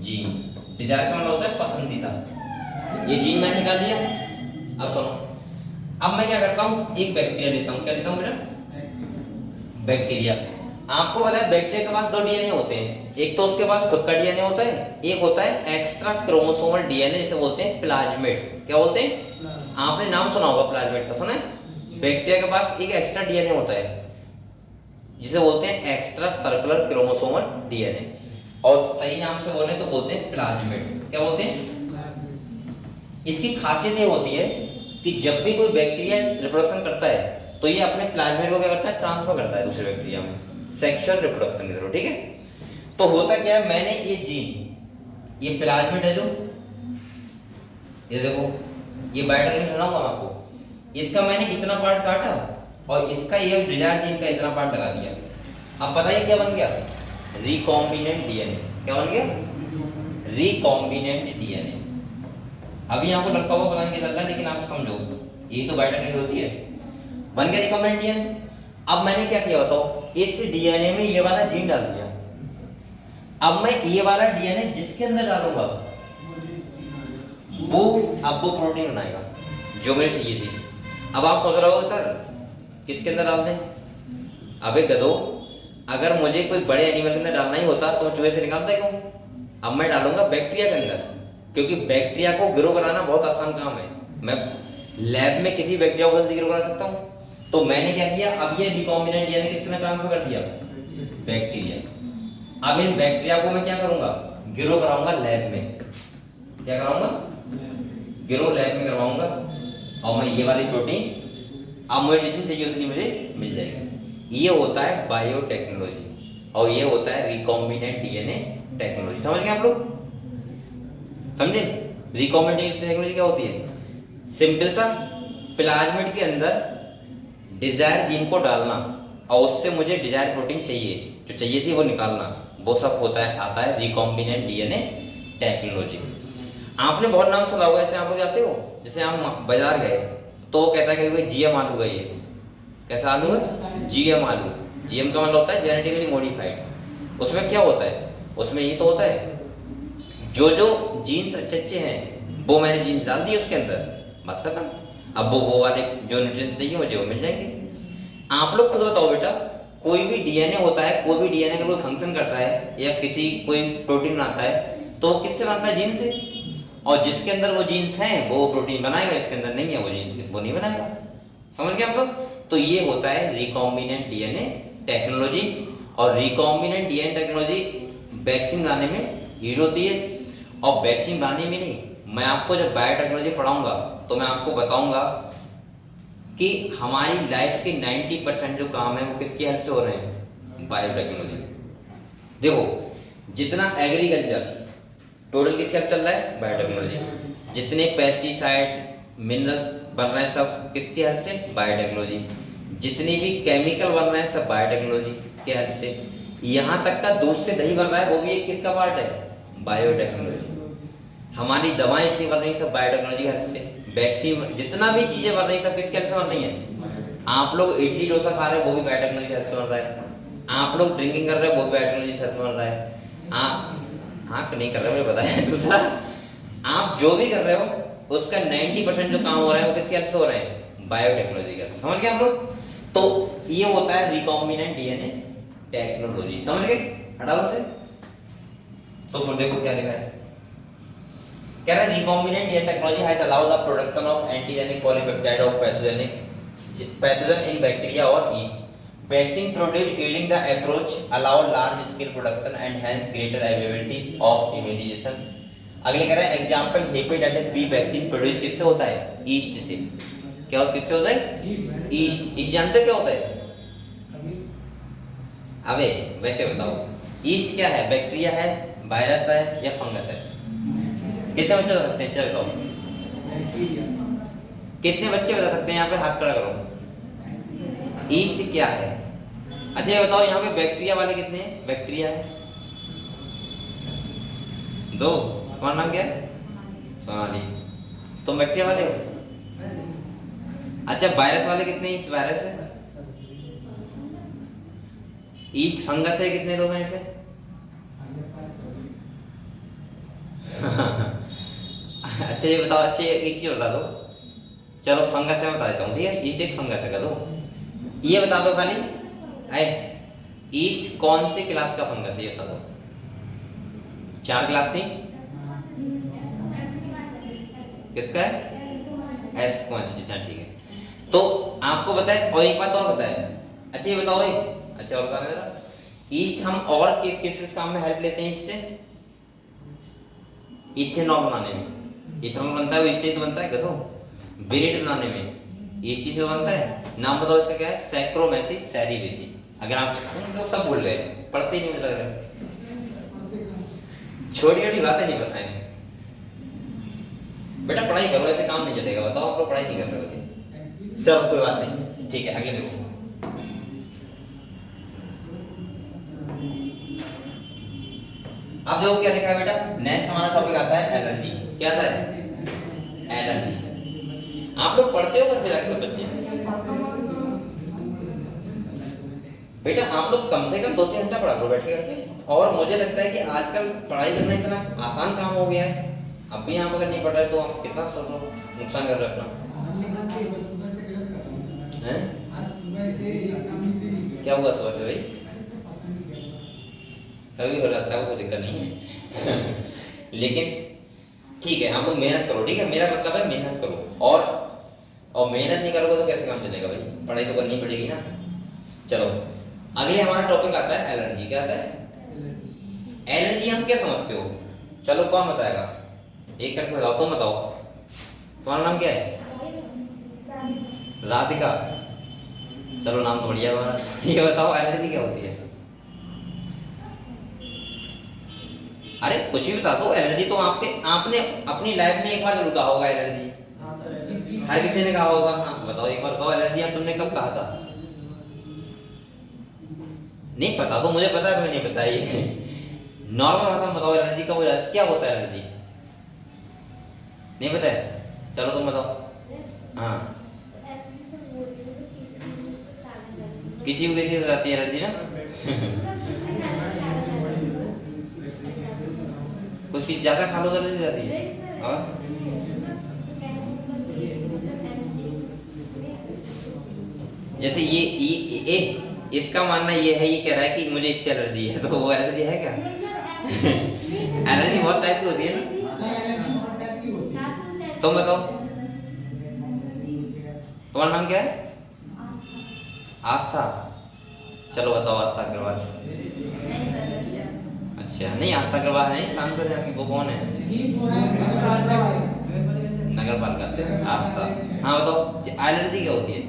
[SPEAKER 1] gene, desire का मतलब होता है पसंदीदा। ये जीन मैंने निकाल दिया। अब सुनो, अब मैं क्या करता हूँ, एक बैक्टीरिया लेता हूँ। क्या लेता हूँ बेटा, बैक्टीरिया। आपको पता है बैक्टीरिया के पास 2 डीएनए होते हैं, एक तो उसके पास खुद का डीएनए होता है, एक होता है एक्स्ट्रा क्रोमोसोमल डीएनए, जिसे बोलते हैं प्लाज्मिड। क्या बोलते हैं, आपने नाम सुना होगा प्लाज्मिड का, सुना है? बैक्टीरिया के पास एक एक्स्ट्रा डीएनए होता है जिसे बोलते हैं एक्स्ट्रा सर्कुलर क्रोमोसोमल डीएनए, और सही नाम से बोले तो बोलते हैं प्लाज्मिड। क्या बोलते हैं? इसकी खासियत ये होती है कि जब भी कोई बैक्टीरिया रिप्रोडक्शन करता है तो ये अपने प्लाज्मिड को क्या करता है, ट्रांसफर करता है दूसरे बैक्टीरिया में, सेक्सुअल रिप्रोडक्शन के थ्रू। ठीक है, तो होता क्या है, मैंने ये जीन, ये प्लाज्मिड है जो, ये देखो, ये बायोडायग्राम सुनाऊंगा मैं आपको, इसका मैंने इतना पार्ट काटा और इसका ये डिजायर जीन का इतना पार्ट लगा दिया। अब पता है क्या बन गया, रिकॉम्बिनेंट डीएनए। क्या बन गया, रिकॉम्बिनेंट डीएनए। अभी आपको लगता होगा पता नहीं क्या चल रहा है, लेकिन आप समझो, यही तो बायोडायग्राम होती है, बन गया रिकॉम्बिनेंट डीएनए। अब मैंने क्या किया बताओ, इस डीएनए में ये वाला जीन डाल दिया। अब मैं ये वाला डीएनए जिसके अंदर डालूंगा वो अब वो प्रोटीन बनाएगा जो मुझे चाहिए थी। अब आप सोच रहे हो सर किसके अंदर डाल दें, अबे गधो, अगर मुझे कोई बड़े एनिमल के अंदर डालना ही होता तो चूहे से निकालता क्यों? अब मैं डालूंगा बैक्टीरिया के अंदर, क्योंकि बैक्टीरिया को ग्रो कराना बहुत आसान काम है। मैं लैब में किसी बैक्टीरिया को जल्दी ग्रो करा सकता हूँ। तो मैंने क्या किया, अब ये रिकॉम्बिनेंट डीएनए किसके अंदर ट्रांसफर कर दिया, बैक्टीरिया। अब इन बैक्टीरिया को मैं क्या करूंगा, ग्रो कराऊंगा लैब में। क्या कराऊंगा, ग्रो लैब में करवाऊंगा, और मैं ये वाली प्रोटीन अब मुझे जितनी चाहिए उतनी मुझे मिल जाएगी। ये होता है बायोटेक्नोलॉजी और ये होता है रिकॉम्बिनेंट डीएनए टेक्नोलॉजी। समझ गए आप लोग, समझे? रिकॉम्बिनेंट टेक्नोलॉजी क्या होती है, सिंपल सा, प्लाज्मिड के अंदर डिजायर जीन को डालना और उससे मुझे डिजायर प्रोटीन चाहिए, जो चाहिए थी वो निकालना, वो सब होता है, आता है रिकॉम्बिनेंट डीएनए टेक्नोलॉजी। आपने बहुत नाम सुना होगा, ऐसे आप लोग जाते हो, जैसे हम बाजार गए तो वो कहता है कि जीएम आलू है, ये कैसा आलू है, जीएम आलू। जीएम का मतलब होता है जेनेटिकली मॉडिफाइड। उसमें क्या होता है, उसमें ये तो होता है जो जो जीन्स अच्छे अच्छे हैं वो मैंने जीन्स डाल दिए उसके अंदर, बात खत्म। अब वो वाले जो न्यूट्रिएंट्स चाहिए मुझे वो मिल जाएंगे। आप लोग खुद बताओ बेटा, कोई भी डीएनए होता है, कोई भी डीएनए का कोई फंक्शन करता है या किसी कोई प्रोटीन बनाता है तो वो किससे बनता है, जीन से। और जिसके अंदर वो जीन्स हैं वो प्रोटीन बनाएगा, इसके अंदर नहीं है वो जीन्स वो नहीं बनाएगा। समझ गए आप लोग? तो ये होता है रिकॉम्बिनेंट डीएनए टेक्नोलॉजी। और रिकॉम्बिनेंट डीएनए टेक्नोलॉजी वैक्सीन बनाने में यूज होती है। और वैक्सीन बनाने में नहीं, मैं आपको जब बायोटेक्नोलॉजी पढ़ाऊंगा तो मैं आपको बताऊंगा कि हमारी लाइफ के 90% जो काम है वो किसकी हेल्प से हो रहे हैं, बायोटेक्नोलॉजी। देखो जितना एग्रीकल्चर टोटल किसके हेल्प चल रहा है, बायोटेक्नोलॉजी। जितने पेस्टिसाइड मिनरल्स बन रहे हैं सब किसकी हेल्प से, बायोटेक्नोलॉजी। जितने भी केमिकल बन रहे हैं सब बायोटेक्नोलॉजी के हेल्प से। यहाँ तक का दूध से दही बन रहा है वो भी एक किसका पार्ट है, बायोटेक्नोलॉजी। हमारी दवाएं इतनी बन रही है सब बायोटेक्नोलॉजी की हेल्प से। वैक्सीन जितना भी चीजें बन रही है सब किसके हेल्प से बन रही है। आप लोग इडली डोसा खा रहे हो वो भी बायोटेक्नोलॉजी की हेल्प से बन रहा है। आप लोग ड्रिंकिंग कर रहे हो वो भी बायोटेक्नोलॉजी से हेल्प से बन रहा है। आप हाँ नहीं कर रहे हो मुझे पता है। दूसरा, आप जो भी कर रहे हो उसका 90% जो काम हो रहा है वो किसकी हेल्प से हो रहे हैं, बायोटेक्नोलॉजी के हेल्प से। समझ गए आप लोग? तो ये होता है रिकॉम्बिनेंट डीएनए टेक्नोलॉजी। समझ गए? हटा दो से। तो फिर देखो क्या लिखा है, कह रहा है recombinant DNA technology has allowed the production of antigenic polypeptide of pathogen in bacteria और yeast. Vaccine produced using the approach allow large scale production and hence greater availability of immunization। अगले कह रहा है example hepatitis B vaccine produce किससे होता है, east से। क्या किससे होता है? ईस्ट। ईस्ट जानते हो क्या होता है? अबे वैसे बताओ, ईस्ट क्या है? बैक्टीरिया है, वायरस है या फंगस है? कितने बच्चे बता सकते हैं? चलो बताओ, कितने बच्चे बता सकते हैं? यहाँ पे हाथ खड़ा करो। ईस्ट क्या है? अच्छा ये बताओ, यहाँ पे बैक्टीरिया वाले कितने हैं? बैक्टीरिया है 2। तुम्हारा नाम क्या है? सोनाली। तुम बैक्टीरिया वाले हो? अच्छा वायरस वाले कितने? ईस्ट वायरस है। ईस्ट फंगस है, कितने लोग हैं इसे? अच्छा ये बताओ, अच्छे एक चीज बता दो। चलो फंगस है बता देता हूँ, ठीक है? ईस्ट एक फंगस है, कर दो। ये बता दो खाली, है ईस्ट कौन से क्लास का फंगस है? ये बता दो। 4 क्लास थी, किसका है? एस कॉन्स्टिट्यूशन, ठीक है। तो आपको बताए, और एक बात और बताए। अच्छा ये बताओ, अच्छा और बताना जरा, ईस्ट हम और किस काम में हेल्प लेते हैं ईस्ट से? इथेनॉल बनाने में। इथेनॉल बनता है वो ईस्ट से तो बनता है, क्या? तो ब्रेड बनाने में ईस्ट से बनता है। नाम बताओ इसका क्या है? सैक्रोमेसिस सेरिवेसी। अगर आप तुम लोग सब भूल गए, पढ़ते ही नहीं मुझे लग रहा है, छोटी छोटी बातें नहीं बताएंगे। बेटा पढ़ाई करो, ऐसे काम नहीं चलेगा। बताओ आप लोग पढ़ाई नहीं कर रहे हो। चलो कोई बात नहीं, ठीक है आगे देखो। अब देखो क्या लिखा है बेटा। नेक्स्ट हमारा टॉपिक आता है एलर्जी। क्या आता है? एलर्जी। आप लोग पढ़ते हो घर पे बच्चे? बेटा आप लोग कम से कम 2-3 घंटा पढ़ा करो बैठ के करके। और मुझे लगता है कि आजकल पढ़ाई करना इतना आसान काम हो गया है। अब भी आप अगर नहीं पढ़ रहे तो आप कितना सोचो नुकसान कर रहे हो अपना। हैं? क्या हुआ सुबह से भाई? कभी हो जाता है, कोई दिक्कत नहीं है। लेकिन ठीक है, आप लोग मेहनत करो, ठीक है? मेरा मतलब है मेहनत करो। और मेहनत नहीं करोगे तो कैसे काम चलेगा भाई? पढ़ाई तो करनी पड़ेगी ना। चलो अगले हमारा टॉपिक आता है एलर्जी। क्या आता है? एलर्जी हम क्या समझते हो? चलो कौन बताएगा? एक करके बताओ। तुम बताओ, तुम्हारा नाम क्या है? राधिका। चलो नाम तो बढ़िया हमारा। ये बताओ एलर्जी क्या होती है? अरे कुछ भी बता दो। एलर्जी तो आपने अपनी लाइफ में एक बार जरूर कहा होगा एलर्जी। हर किसी ने कहा होगा। हाँ बताओ, एक बार बताओ एलर्जी आप तुमने कब कहा था? नहीं पता तो मुझे पता है, तुम्हें नहीं पता। ये नॉर्मल भाषा में बताओ, एलर्जी कब हो जाता है? क्या होता है एलर्जी? नहीं पता है? चलो तुम बताओ। हाँ किसी को कैसी हो जाती है एलर्जी ना? कुछ ज्यादा खा लो तो एलर्जी हो जाती है। और जैसे ये इसका मानना ये है, ये कह रहा है कि मुझे इससे एलर्जी है, तो वो एलर्जी है क्या? एलर्जी बहुत टाइप की होती है ना। तुम बताओ, तुम्हारा नाम क्या है? आस्था। चलो बताओ आस्था अग्रवाल। अच्छा नहीं, आस्था अग्रवाल नहीं, सांसद है आपकी। वो कौन है? नगर पालिका आस्था। हाँ बताओ एलर्जी क्या होती है?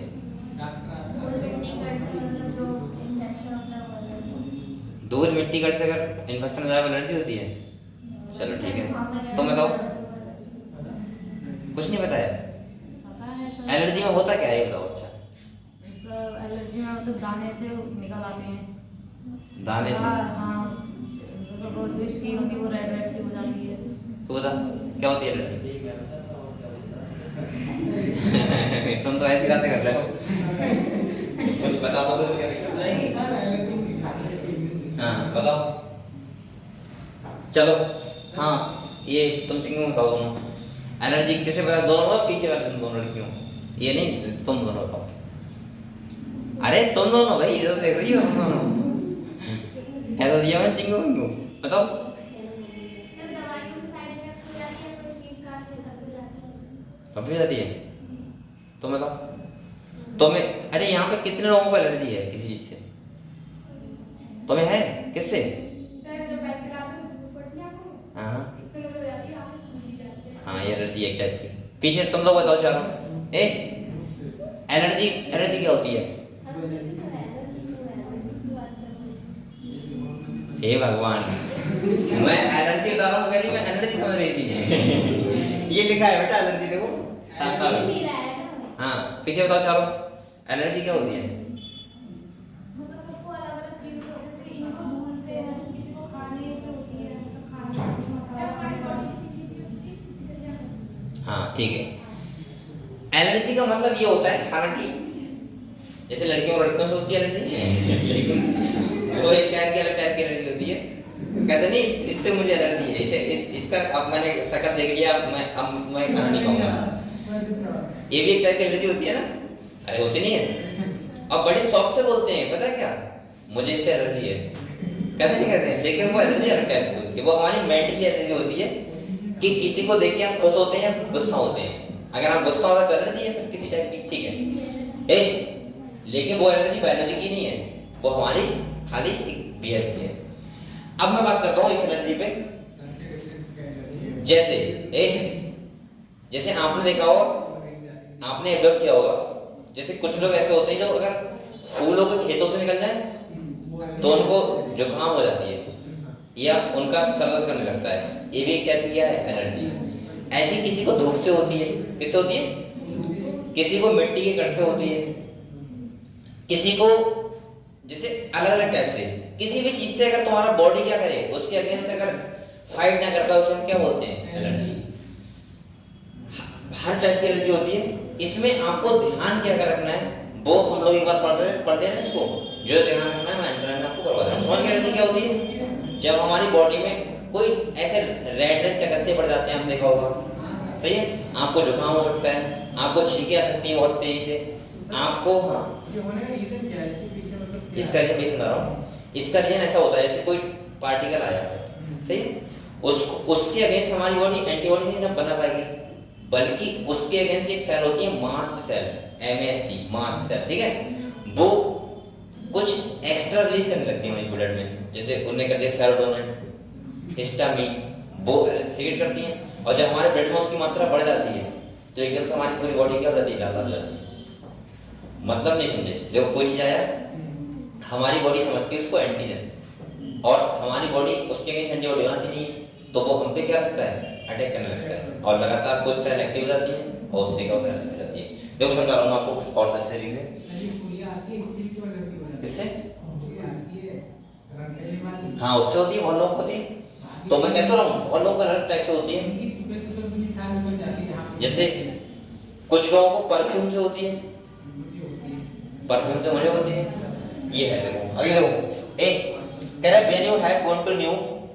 [SPEAKER 1] धूल मिट्टी कट से अगर इन्फेक्शन हो जाए एलर्जी होती है। चलो ठीक है, तुम बताओ। कुछ नहीं बताया? एलर्जी में होता क्या है ये बताओ। अच्छा
[SPEAKER 6] सर एलर्जी में मतलब दाने से निकल आते हैं।
[SPEAKER 1] दाने से?
[SPEAKER 6] हाँ मतलब जो स्किन होती है वो रेड रेड सी हो जाती है।
[SPEAKER 1] तो बता क्या होती है एलर्जी? तुम तो ऐसी बातें कर रहे हो। कुछ बता दो तो क्या दिक्कत जाएगी? हाँ बताओ। चलो हाँ ये तुम चिंगम बताओ दोनों। एलर्जी किसे बता? दोनों पीछे वाले तुम दोनों लड़कियों, ये नहीं तुम दोनों बताओ। अरे तुम दोनों भाई, इधर देख रही हो तुम दोनों। ऐसा दिया मैं चिंगम बताओ। कब भी जाती है? तुम बताओ। तुम्हें अच्छा यहाँ पे कितने लोगों को एलर्जी है किसी चीज से? तुम्हें है? किससे? हाँ ये एलर्जी एक टाइप की। पीछे तुम लोग बताओ चारों। एलर्जी एलर्जी क्या होती है? हे भगवान, मैं एलर्जी बता रहा हूँ, कह रही मैं एलर्जी समझ रही थी। ये लिखा है बेटा एलर्जी, देखो साफ साफ। हाँ पीछे बताओ चारों, एलर्जी क्या होती है?
[SPEAKER 6] मतलब सबको अलग अलग चीज होती है, इनको धूल से, किसी को खाने से होती है, मतलब खाना
[SPEAKER 1] हाँ ठीक है। एलर्जी का मतलब ये होता है, हालांकि जैसे लड़कियों और लड़कियों से होती है एलर्जी, लेकिन वो एक टाइप की अलग टाइप की एलर्जी होती है। कहते नहीं इससे मुझे एलर्जी है, इसका अब मैंने शकल देख लिया, अब मैं खाना नहीं खाऊंगा। ये भी एक टाइप की एलर्जी होती है ना? अरे होती नहीं है? अब बड़े शौक से बोलते हैं, पता है क्या, मुझे इससे एलर्जी है, कहते नहीं कहते हैं, लेकिन वो एलर्जी अलग टाइप की होती है। वो हमारी मेंटली एलर्जी होती है कि किसी को देख के हम खुश होते हैं या गुस्सा होते हैं। अगर आप गुस्सा हो तो एलर्जी है फिर किसी टाइप की, ठीक है। लेकिन वो एलर्जी बायोलॉजी की नहीं है, वो हमारी खाली एक बिहेव की है। अब मैं बात करता हूँ इस एलर्जी पे, जैसे आपने देखा होगा, आपने ऑब्जर्व किया होगा, जैसे कुछ लोग ऐसे होते हैं जो अगर फूलों के खेतों से निकल जाए तो उनको जुकाम हो जाती है या उनका सर दर्द करने लगता है, ये भी एक टाइप की है एलर्जी। ऐसी किसी को धूप से होती है, किससे होती है? किसी को मिट्टी के कण से होती है, किसी को जैसे अलग अलग टाइप से, किसी भी चीज से अगर तुम्हारा बॉडी क्या करे, उसके अगेंस्ट अगर फाइट ना कर पाए, उसे हम क्या बोलते हैं? एलर्जी। हर टाइप की एलर्जी होती है। इसमें आपको ध्यान क्या कर रखना है, वो हम लोग एक बार पढ़ रहे हैं इसको, जो ध्यान रखना है मैं आपको करवा रहा हूँ। समझ गए एलर्जी क्या होती है? जब हमारी बॉडी में कोई ऐसे रेड रेड चकत्ते पड़ जाते हैं, हम देखा होगा, सही है, आपको जुकाम हो सकता है, आपको छींकें आ सकती हैं बहुत तेजी से, आपको, हाँ
[SPEAKER 2] ये होने का रीजन क्या है, इसके पीछे मतलब क्या
[SPEAKER 1] इसका रीजन मैं समझा रहा हूँ। इसका रीजन ऐसा होता है, जैसे कोई पार्टिकल आया, सही है, उसके अगेंस्ट हमारी बॉडी एंटीबॉडी नहीं ना बना पाएगी, बल्कि उसके अगेंस्ट एक सेल होती है mast cell, MAST, mast cell, ठीक है, वो कुछ एक्स्ट्रा रिलीज करने लगती है हमारी ब्लड में, जैसे उन्हें कहते हैं सेरोटोनिन, हिस्टामिन, वो सीक्रेट करती हैं। और जब हमारे ब्लड में उसकी मात्रा बढ़ जाती है तो एकदम से हमारी पूरी बॉडी क्या हो जाती है? लाल हो जाती है। मतलब नहीं समझे, जब कोई चीज आया हमारी बॉडी समझती है उसको एंटीजन, और हमारी बॉडी उसके अगेंस्ट एंटीबॉडी बनाती नहीं है, तो वो हम पे क्या करता है? अटैक करने लगता है, और लगातार कुछ सेल एक्टिव हो जाती है और उससे क्या होता है? देखो समझा रहा हूँ आपको कुछ और तरीके से। किससे? हाँ उससे होती है, बहुत लोग होती है, तो मैं कहता हूँ बहुत लोग अलग टाइप से होती है। जैसे कुछ लोगों को परफ्यूम से होती है, परफ्यूम से मुझे होती है, ये है। देखो अगले देखो, कह रहा है when you have gone to new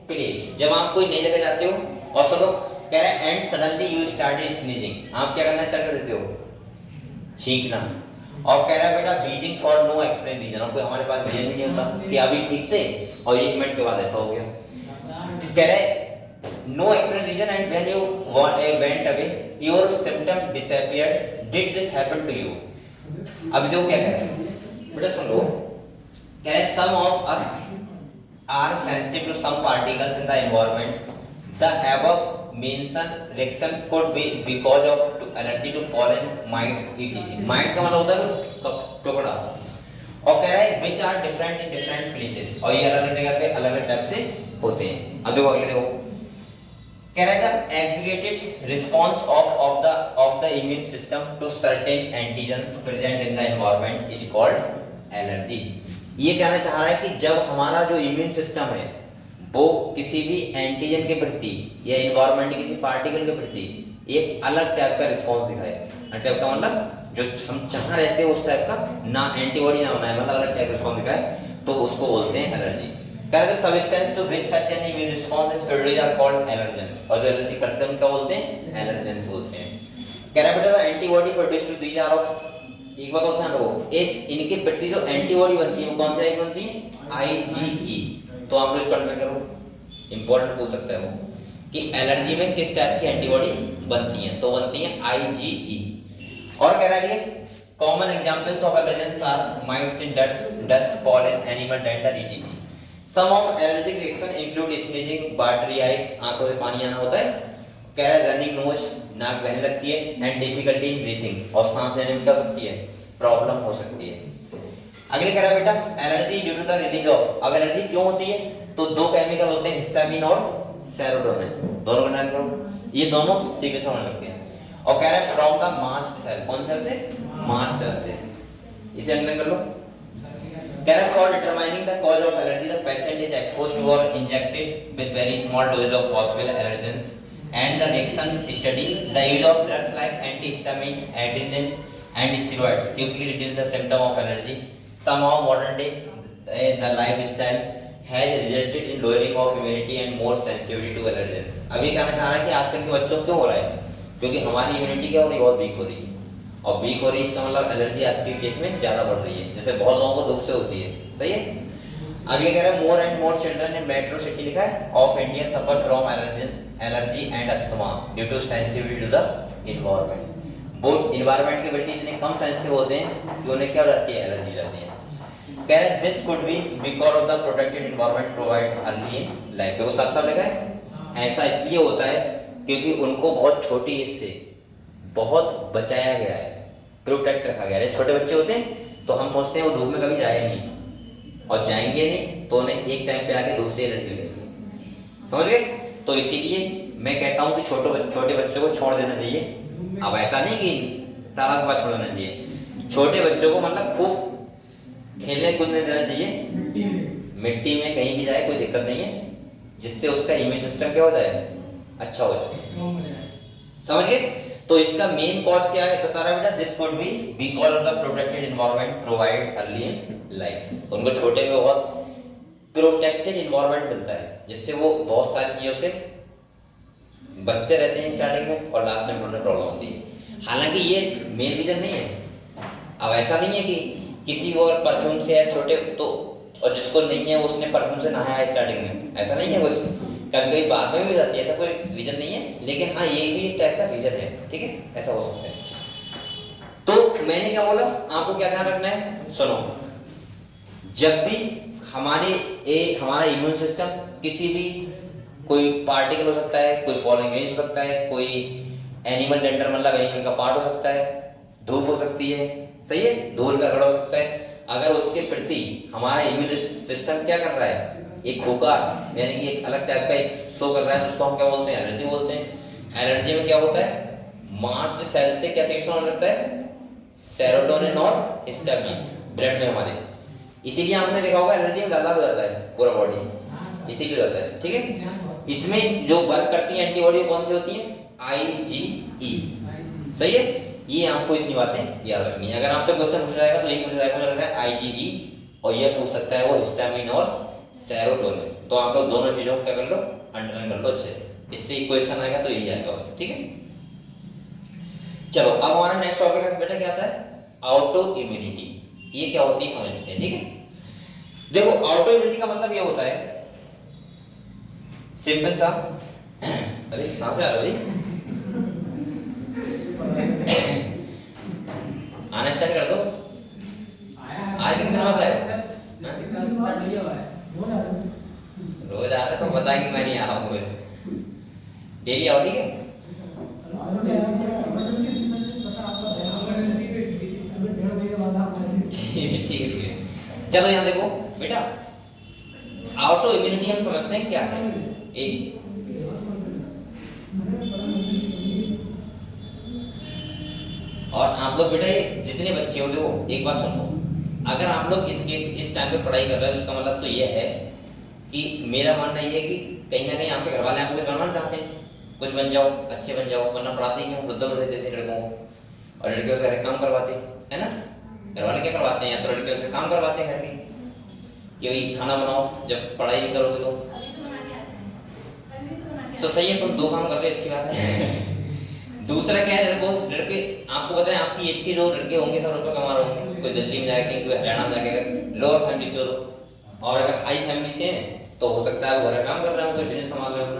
[SPEAKER 1] place, जब आप कोई नई जगह जाते हो और सब लोग कह रहा है and suddenly you started sneezing, आप क्या करना स्टार्ट कर देते हो? छींकना। और कह रहा है बेटा Beijing for no explain reason, और कोई हमारे पास रीजन नहीं होता कि अभी ठीक थे और 1 मिनट के बाद ऐसा हो गया। कह रहा है no explain reason and when you went away your symptom disappeared, did this happen to you? अभी देखो क्या कह रहा है बेटा, सुन लो। कह रहा है some of us are sensitive to some particles in the environment, the above mention reaction could be because of allergy to pollen, mites, etc. Mites का मतलब होता है टुकड़ा। और कह रहा है which are different in different places, और ये अलग अलग जगह पे अलग अलग टाइप से होते हैं। अब देखो अगले देखो, कह रहा है the exaggerated response of the immune system to certain antigens present in the environment is called allergy. ये कहना चाह रहा है कि जब हमारा जो इम्यून सिस्टम है वो किसी भी एंटीजन के प्रति या एनवायरनमेंट के किसी पार्टिकल के प्रति एक अलग टाइप का रिस्पांस दिखाए, टाइप का मतलब जो हम चाह रहते हैं उस टाइप का ना एंटीबॉडी ना बनाए, मतलब अलग टाइप रिस्पांस दिखाए, तो उसको बोलते हैं एलर्जी। कह रहे substance to which such an immune response is produced are called allergens, और जो एलर्जी करते हैं उनको बोलते हैं एलर्जेंस बोलते हैं। कह रहा है बेटा antibody produced to these are of, एक बात और ध्यान रखो, इस इनके प्रति जो एंटीबॉडी बनती है वो कौन सी बनती है? IgE। तो आप लोग इसको अंडरस्टैंड करो, इंपॉर्टेंट पूछ सकता है वो कि एलर्जी में किस टाइप की एंटीबॉडी बनती हैं, तो बनती हैं IgE। और कह रहा है common examples of allergens are mites in dust, pollen, animal dander, etc. Some of allergic reaction include sneezing, watery eyes, आंखों से पानी आना होता है। कह रहा है रनिंग नोज, नाक बहने लगती है, एंड डिफिकल्टी इन ब्रीथिंग, और सांस लेने में क्या सकती है? प्रॉब्लम हो सकती है। अगले कह रहा है बेटा allergy due to the release of. अब एलर्जी क्यों होती है? तो दो केमिकल होते हैं हिस्टामिन और सेरोटोनिन, दोनों का नाम करो, ये दोनों सीधे समझ लगते हैं। और कह रहा है फ्रॉम द मास्ट सेल, कौन सेल से? मास्ट सेल से। इसे अंडरलाइन कर लो। कह रहा है for determining the cause of allergy the patient is exposed to और injected with very small dose of possible allergens and the reaction study the use of drugs like antihistamine, adrenals and steroids quickly reduce the symptom of allergy. Somehow modern day the lifestyle has resulted in lowering of immunity and more sensitivity to allergens. अब ये कहना चाह रहा है कि आजकल के बच्चों को क्यों हो रहा है? क्योंकि हमारी इम्यूनिटी क्या हो रही है? बहुत वीक हो रही है। और वीक हो रही है इसका मतलब एलर्जी आज के केस में ज्यादा बढ़ रही है, जैसे बहुत लोगों को धूप से होती है। सही है। अगले कह रहा है more and more children in metro city लिखा है of India suffer from allergy and asthma due to sensitivity to the environment. वो एनवायरनमेंट के प्रति इतने कम सेंसिटिव होते हैं कि उन्हें क्या हो जाती है? एलर्जी जाती है। कह रहे this could be because of the protected environment provide early in life. देखो साफ साफ लिखा है ऐसा इसलिए होता है क्योंकि उनको बहुत छोटी एज से बहुत बचाया गया है, प्रोटेक्ट रखा गया है। छोटे बच्चे होते हैं तो हम सोचते हैं वो धूप में कभी जाए नहीं और जाएंगे नहीं तो उन्हें एक टाइम पे आके धूप से एलर्जी हो जाएगी। समझ गए? तो इसीलिए मैं कहता हूँ कि छोटे बच्चों को छोड़ देना चाहिए। अब ऐसा नहीं कि तालाब के पास छोड़ देना चाहिए, छोटे बच्चों को मतलब खूब खेलने कूदने देना चाहिए, मिट्टी में कहीं भी जाए कोई दिक्कत नहीं है, जिससे उसका इम्यून सिस्टम क्या हो जाए? अच्छा हो जाए। समझ गए? तो इसका मेन कॉज क्या है बता रहा बेटा? This could be because of the protected environment provide early in life. उनको छोटे में बहुत प्रोटेक्टेड एनवायरनमेंट मिलता है जिससे वो बहुत सारी चीजों से बचते रहते हैं स्टार्टिंग में और लास्ट में उन्हें प्रॉब्लम होती है। हालांकि ये मेन रीजन नहीं है। अब ऐसा नहीं है कि किसी को अगर परफ्यूम से है छोटे तो और जिसको नहीं है उसने परफ्यूम से नहाया है स्टार्टिंग में, ऐसा नहीं है। कुछ कभी कभी बाद में भी हो जाती है, ऐसा कोई रीजन नहीं है। लेकिन हाँ ये भी एक टाइप का रीजन है, ठीक है, ऐसा हो सकता है। तो मैंने क्या बोला, आपको क्या ध्यान रखना है? सुनो, जब भी हमारा इम्यून सिस्टम किसी भी कोई पार्टिकल हो सकता है, कोई पॉलन ग्रेन हो सकता है, कोई एनिमल डेंडर मतलब एनिमल का पार्ट हो सकता है, धूप हो सकती है, सही है, धूल का गड़ा हो सकता है। अगर उसके प्रति हमारा इम्यून सिस्टम क्या कर रहा है? एक हुकार यानी कि एक अलग टाइप का एक शो कर रहा है, उसको हम क्या बोलते हैं? एलर्जी बोलते हैं। एलर्जी में क्या होता है? मास्ट सेल से क्या सिग्नल होने लगता है? सेरोटोनिन और हिस्टामिन ब्लड में हमारे। इसीलिए आपने देखा होगा एलर्जी में लाल हो जाता है पूरा बॉडी, इसीलिए होता है, ठीक है। इसमें जो वर्क करती है एंटीबॉडी कौन सी होती है? IgE, सही है। ये आपको इतनी बातें याद रखनी है। अगर आपसे क्वेश्चन पूछा जाएगा तो यही पूछा जाएगा, मुझे लग रहा है IgE, और ये पूछ सकता है वो हिस्टामिन और सेरोटोनिन। तो आप लोग दोनों चीजों को क्या कर लो? अंडरलाइन कर लो अच्छे से। इससे क्वेश्चन आएगा तो यही आएगा बस, ठीक है। चलो अब हमारा नेक्स्ट टॉपिक है बेटा, क्या आता है? Auto immunity. ये क्या होती है समझ लेते हैं, ठीक है। देखो ऑटो इम्यूनिटी का मतलब ये होता है सिंपल सा, अरे कहां से आ रहा है भाई? आना स्टार्ट कर दो। आज कितने बाद आए? रोज आता तो बता कि मैं नहीं आ रहा हूँ, डेली आओ, ठीक है। ठीक है। चलो यहाँ देखो बेटा, ऑटो इम्यूनिटी हम समझते हैं क्या है। एक और आप लोग बेटा ये जितने बच्चे हो देखो एक बात सुन लो, अगर आप लोग इस टाइम पे पढ़ाई कर रहे हो, इसका मतलब तो ये है कि मेरा मानना ये है कि कहीं ना कहीं आपके घर वाले आपको कुछ बनना चाहते हैं, कुछ बन जाओ, अच्छे बन जाओ, वरना पढ़ाते ही क्यों? बुद्धो देते थे लड़कों को और लड़कियों से काम करवाते है ना। घर वाले क्या करवाते हैं? या तो लड़कियों से काम करवाते हैं घर के, कि भाई खाना बनाओ, जब पढ़ाई नहीं करोगे तो सही है, तुम दो काम कर रहे, अच्छी बात है। दूसरा क्या है, लड़के आपको पता है आपकी एज के जो लड़के होंगे सब रुपये कमा रहे होंगे, कोई दिल्ली में जाके, कोई हरियाणा में जाके, लोअर फैमिली से हो, और अगर हाई फैमिली से हैं तो हो सकता है वो घर काम कर रहे हो, कोई बिजनेस संभाल रहे हो।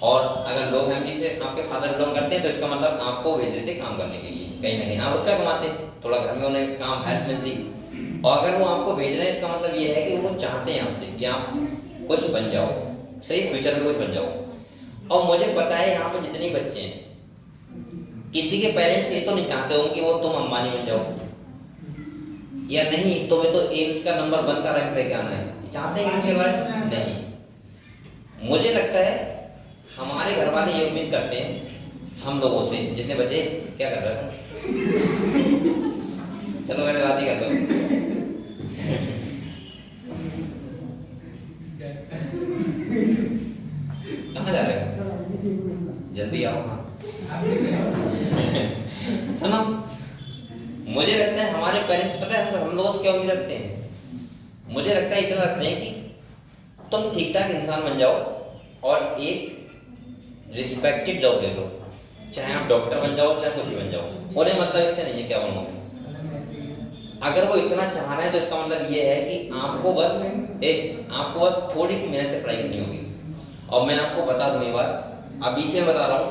[SPEAKER 1] और अगर लो फैमिली से आपके फादर बिलोंग करते हैं तो इसका मतलब आपको भेज देते काम करने के लिए, कहीं ना कहीं आप रुपया कमाते, थोड़ा घर में उन्हें काम हेल्प मिलती। और अगर वो आपको भेज रहे हैं इसका मतलब ये है कि वो चाहते हैं आपसे कि आप कुछ बन जाओ, सही, फ्यूचर में कुछ बन जाओ। और मुझे पता है यहाँ पे जितने बच्चे हैं, किसी के पेरेंट्स ये तो नहीं चाहते होंगे कि वो तुम अंबानी बन जाओ, या नहीं तुम्हें तो एम्स का नंबर 1 का रैंक लेके आना है, चाहते हैं इसके बारे में? नहीं। मुझे लगता है हमारे घर वाले ये उम्मीद करते हैं हम लोगों से, जितने बच्चे क्या कर रहे हैं चलो मैंने बात ही कर लो। कहाँ जा रहे हो? जल्दी आओ। हाँ सुनो, मुझे लगता है हमारे पेरेंट्स पता है हम लोगों से क्या उम्मीद रखते हैं? मुझे लगता है इतना रखते हैं कि तुम ठीक ठाक इंसान बन जाओ और एक रिस्पेक्टेड जॉब ले लो, चाहे आप डॉक्टर बन जाओ चाहे कुछ भी बन जाओ, उन्हें मतलब इससे नहीं है क्या बनोगे। अगर वो इतना चाह रहे हैं तो इसका मतलब ये है कि आपको बस थोड़ी सी मेहनत से पढ़ाई करनी होगी। और मैं आपको बता दूं ये बात, अभी से बता रहा हूँ,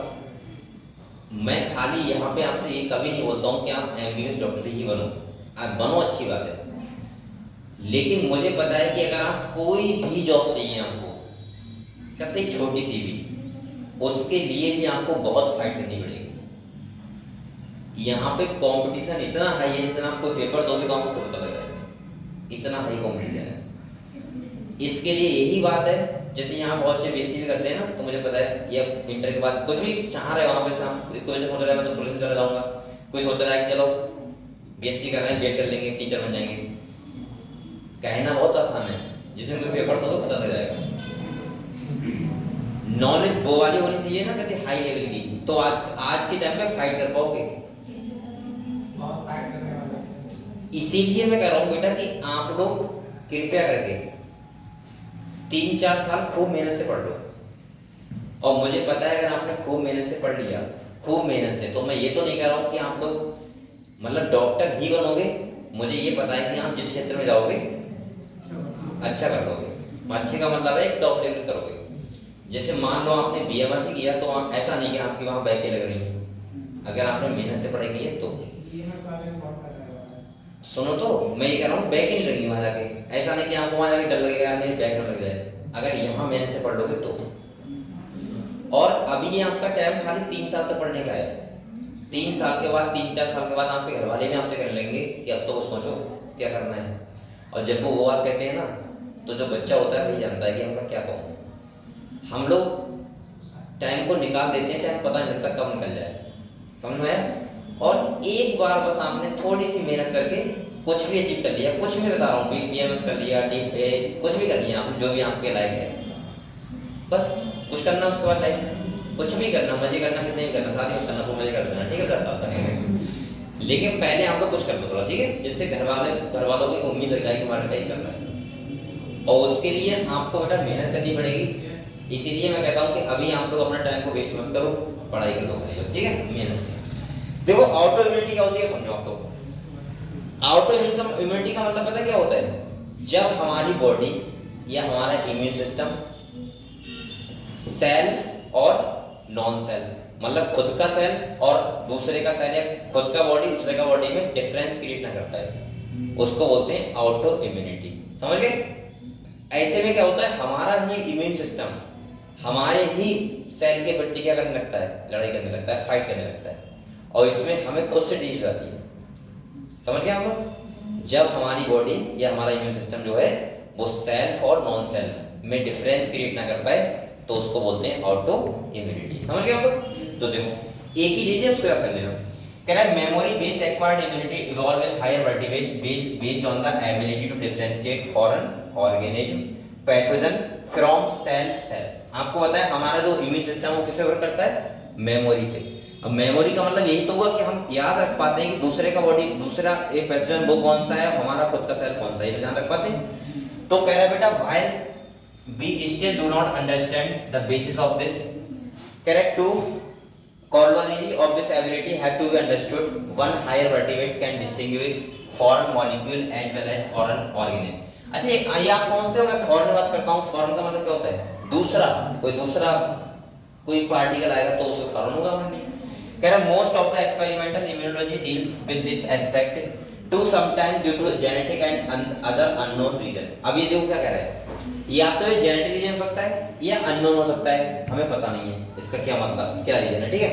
[SPEAKER 1] मैं खाली यहाँ पे आपसे ये कभी नहीं बोलता हूँ कि आप MBBS डॉक्टर ही बनो। आप बनो, अच्छी बात है, लेकिन मुझे पता है कि अगर आप कोई भी जॉब चाहिए आपको, कहते हैं छोटी सी भी, उसके लिए भी आपको बहुत फाइट करनी पड़ेगी। यहाँ पे कंपटीशन इतना हाई है, जिस आप कोई पेपर दोगे तो आपको खुद पता लग जाएगा, इतना हाई कंपटीशन है। इसके लिए यही बात है, जैसे यहाँ बहुत से BSc भी करते हैं ना, तो मुझे पता है ये इंटर के बाद कुछ भी चाह रहे हो वहाँ पे, कोई सोच रहा है मैं तो पुलिस में चला जाऊँगा, कोई सोच रहा है कि चलो BSc कर रहे हैं, BEd कर लेंगे, टीचर बन जाएंगे। कहना बहुत आसान है, जिस दिन कोई पेपर दो तो पता लग जाएगा। नॉलेज वो वाली होनी चाहिए ना, कहते हाई लेवल की, तो आज के टाइम पे फाइट कर पाओगे। इसीलिए मैं कह रहा हूँ बेटा कि आप लोग कृपया करके 3-4 साल खूब मेहनत से पढ़ लो। और मुझे पता है अगर आपने खूब मेहनत से पढ़ लिया, खूब मेहनत से, तो मैं ये तो नहीं कह रहा हूँ कि आप लोग मतलब डॉक्टर ही बनोगे। मुझे ये पता है कि आप जिस क्षेत्र में जाओगे अच्छा कर लोगे। अच्छे का मतलब है एक टॉप लेवल करोगे। जैसे मान लो आपने BMSc किया, तो आप ऐसा नहीं कि आपकी वहाँ बैकें लग रही हैं। अगर आपने मेहनत से पढ़ाई की है तो सुनो, तो मैं ये कह रहा हूँ बैक ही नहीं लगी वहाँ जाके, ऐसा नहीं कि आपको वहाँ जाके डर लगेगा मेरी बैक न लग जाए। अगर यहाँ मेहनत से पढ़ लोगे तो। और अभी ये आपका टाइम खाली 3 साल तक पढ़ने का है। 3 साल के बाद, 3-4 साल के बाद आपके घर वाले भी आपसे कर लेंगे कि अब तो वो सोचो क्या करना है। और जब वो बात कहते हैं ना, तो जो बच्चा होता है वही जानता है कि हमका क्या कहूँ। हम लोग टाइम को निकाल देते हैं, टाइम पता नहीं लगता कब निकल जाए, समझ में आया? और एक बार बस आपने थोड़ी सी मेहनत करके कुछ भी अचीव कर लिया, कुछ भी बता रहा हूँ, BMS कर लिया, कुछ भी कर लिया आपने, जो भी आपके लायक है, बस कुछ करना। उसके बाद लाइफ कुछ भी करना, मजे करना, कितने भी करना, शादी में करना, खूब मजे करना, ठीक है, 10 साल तक। लेकिन पहले आप लोग कुछ कर लो थोड़ा, ठीक है, जिससे घर वालों की उम्मीद लग जाए कि हमारा टाइप करना है। और उसके लिए आपको बेटा मेहनत करनी पड़ेगी। इसीलिए मैं कहता हूँ कि अभी आप लोग अपना टाइम को वेस्ट मत करो, पढ़ाई कर लो, ठीक है, मेहनत से। देखो ऑटो इम्यूनिटी क्या होती है समझो आप लोग। ऑटो इम्यूनिटी का मतलब पता क्या होता है? जब हमारी बॉडी या हमारा इम्यून सिस्टम सेल्स और नॉन सेल, मतलब खुद का सेल और दूसरे का सेल, या खुद का बॉडी दूसरे का बॉडी में डिफरेंस क्रिएट ना करता है, उसको बोलते हैं ऑटो इम्यूनिटी। समझ गए? ऐसे में क्या होता है, हमारा ही इम्यून सिस्टम हमारे ही सेल के प्रति क्या करने लगता है, लड़ाई करने लगता है, फाइट करने लगता है, और इसमें हमें खुद से डिजीज आती है। समझ गए आप लोग? जब हमारी बॉडी या हमारा इम्यून सिस्टम जो है वो सेल्फ और नॉन सेल्फ में डिफरेंस क्रिएट ना कर पाए, तो उसको बोलते हैं ऑटो इम्यूनिटी। समझ गए आप लोग? तो देखो एक ही चीज है, उसको याद कर लेना। कह रहा है memory based acquired immunity evolve in higher vertebrates based on the ability to differentiate foreign organism pathogen from cell cell. आपको पता है हमारा जो इम्यून सिस्टम वो किस पे वर्क करता है? मेमोरी पे। अब मेमोरी का मतलब यही तो हुआ कि हम याद रख पाते हैं कि दूसरे का बॉडी, दूसरा एक पैथोजन वो कौन सा है, हमारा खुद का सेल कौन सा है, ये ध्यान रख पाते हैं। तो कह रहा है बेटा while we still do not understand the basis of this, correct, to corollary of this ability have to be understood. One higher vertebrates can distinguish foreign molecule as well as foreign organism. अच्छा ये आप समझते हो, मैं foreign बात करता हूँ, foreign का मतलब क्या होता है? दूसरा कोई पार्टिकल आएगा तो उसे फॉरेन होगा मान लीजिए। कह रहा most of the experimental immunology deals with this aspect to some time due to genetic and other unknown reason. अब ये देखो क्या कह रहा है, या तो ये जेनेटिक रीजन हो सकता है या अननोन हो सकता है, हमें पता नहीं है इसका क्या मतलब, क्या रीजन है, ठीक है।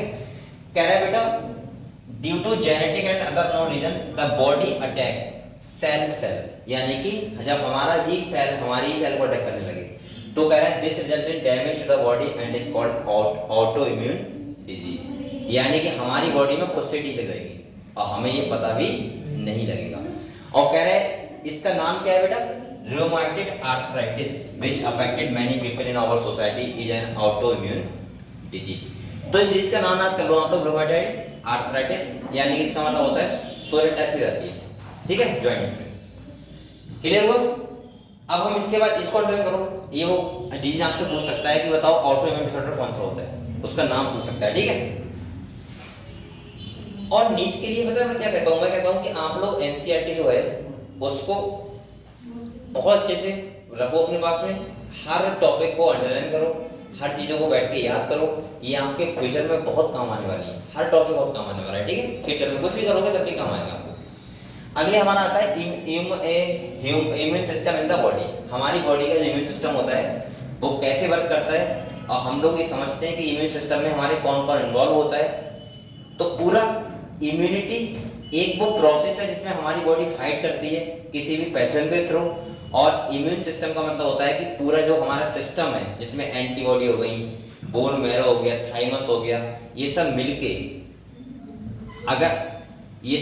[SPEAKER 1] कह रहा है बेटा due to genetic and other known reason the body attack self cell, यानी कि जब हमारा ही सेल हमारी ही सेल को अटैक करने लगे, तो कह रहा है this result in damage to the body and is called auto immune disease, यानी कि हमारी बॉडी में खुद से टीके लगेगी और हमें ये पता भी नहीं लगेगा। और कह रहे हैं इसका नाम क्या है बेटा, rheumatoid arthritis which affected many people in our society is an auto immune disease. तो इस चीज का नाम याद कर लो आप लोग, रूमेटॉइड आर्थराइटिस, यानी कि इसका मतलब होता है सोरिया टाइप की रहती है, ठीक है, जॉइंट्स में। क्लियर हुआ? अब हम इसके बाद इसको अंडरलाइन करो, ये वो डिजीज आपसे पूछ सकता है कि बताओ ऑटो इम्यून डिसऑर्डर कौन सा होता है, उसका नाम पूछ सकता है, ठीक है। और नीट के लिए पता मैं क्या कहता हूं, मैं कहता हूं कि आप लोग एनसीईआरटी जो है उसको बहुत अच्छे से रखो अपने पास में, हर टॉपिक को अंडरलाइन करो, हर चीजों को बैठ के याद करो, ये आपके फ्यूचर में बहुत काम आने वाली है, हर टॉपिक बहुत काम आने वाला है, ठीक है। फ्यूचर में कुछ भी करोगे तब भी काम आएगा आपको। अगले हमारा आता है immune system in the body. हमारी बॉडी का जो इम्यून सिस्टम होता है वो कैसे वर्क करता है, और हम लोग ये समझते हैं कि इम्यून सिस्टम में हमारे कौन कौन इन्वॉल्व होता है। तो पूरा इम्यूनिटी एक वो प्रोसेस है जिसमें हमारी बॉडी फाइट करती है किसी भी पैथोजन के थ्रू, और इम्यून सिस्टम का मतलब होता है कि पूरा जो हमारा सिस्टम है जिसमें एंटीबॉडी हो गई, बोन मैरो हो गया, थाइमस हो गया, ये सब मिलके अगर ये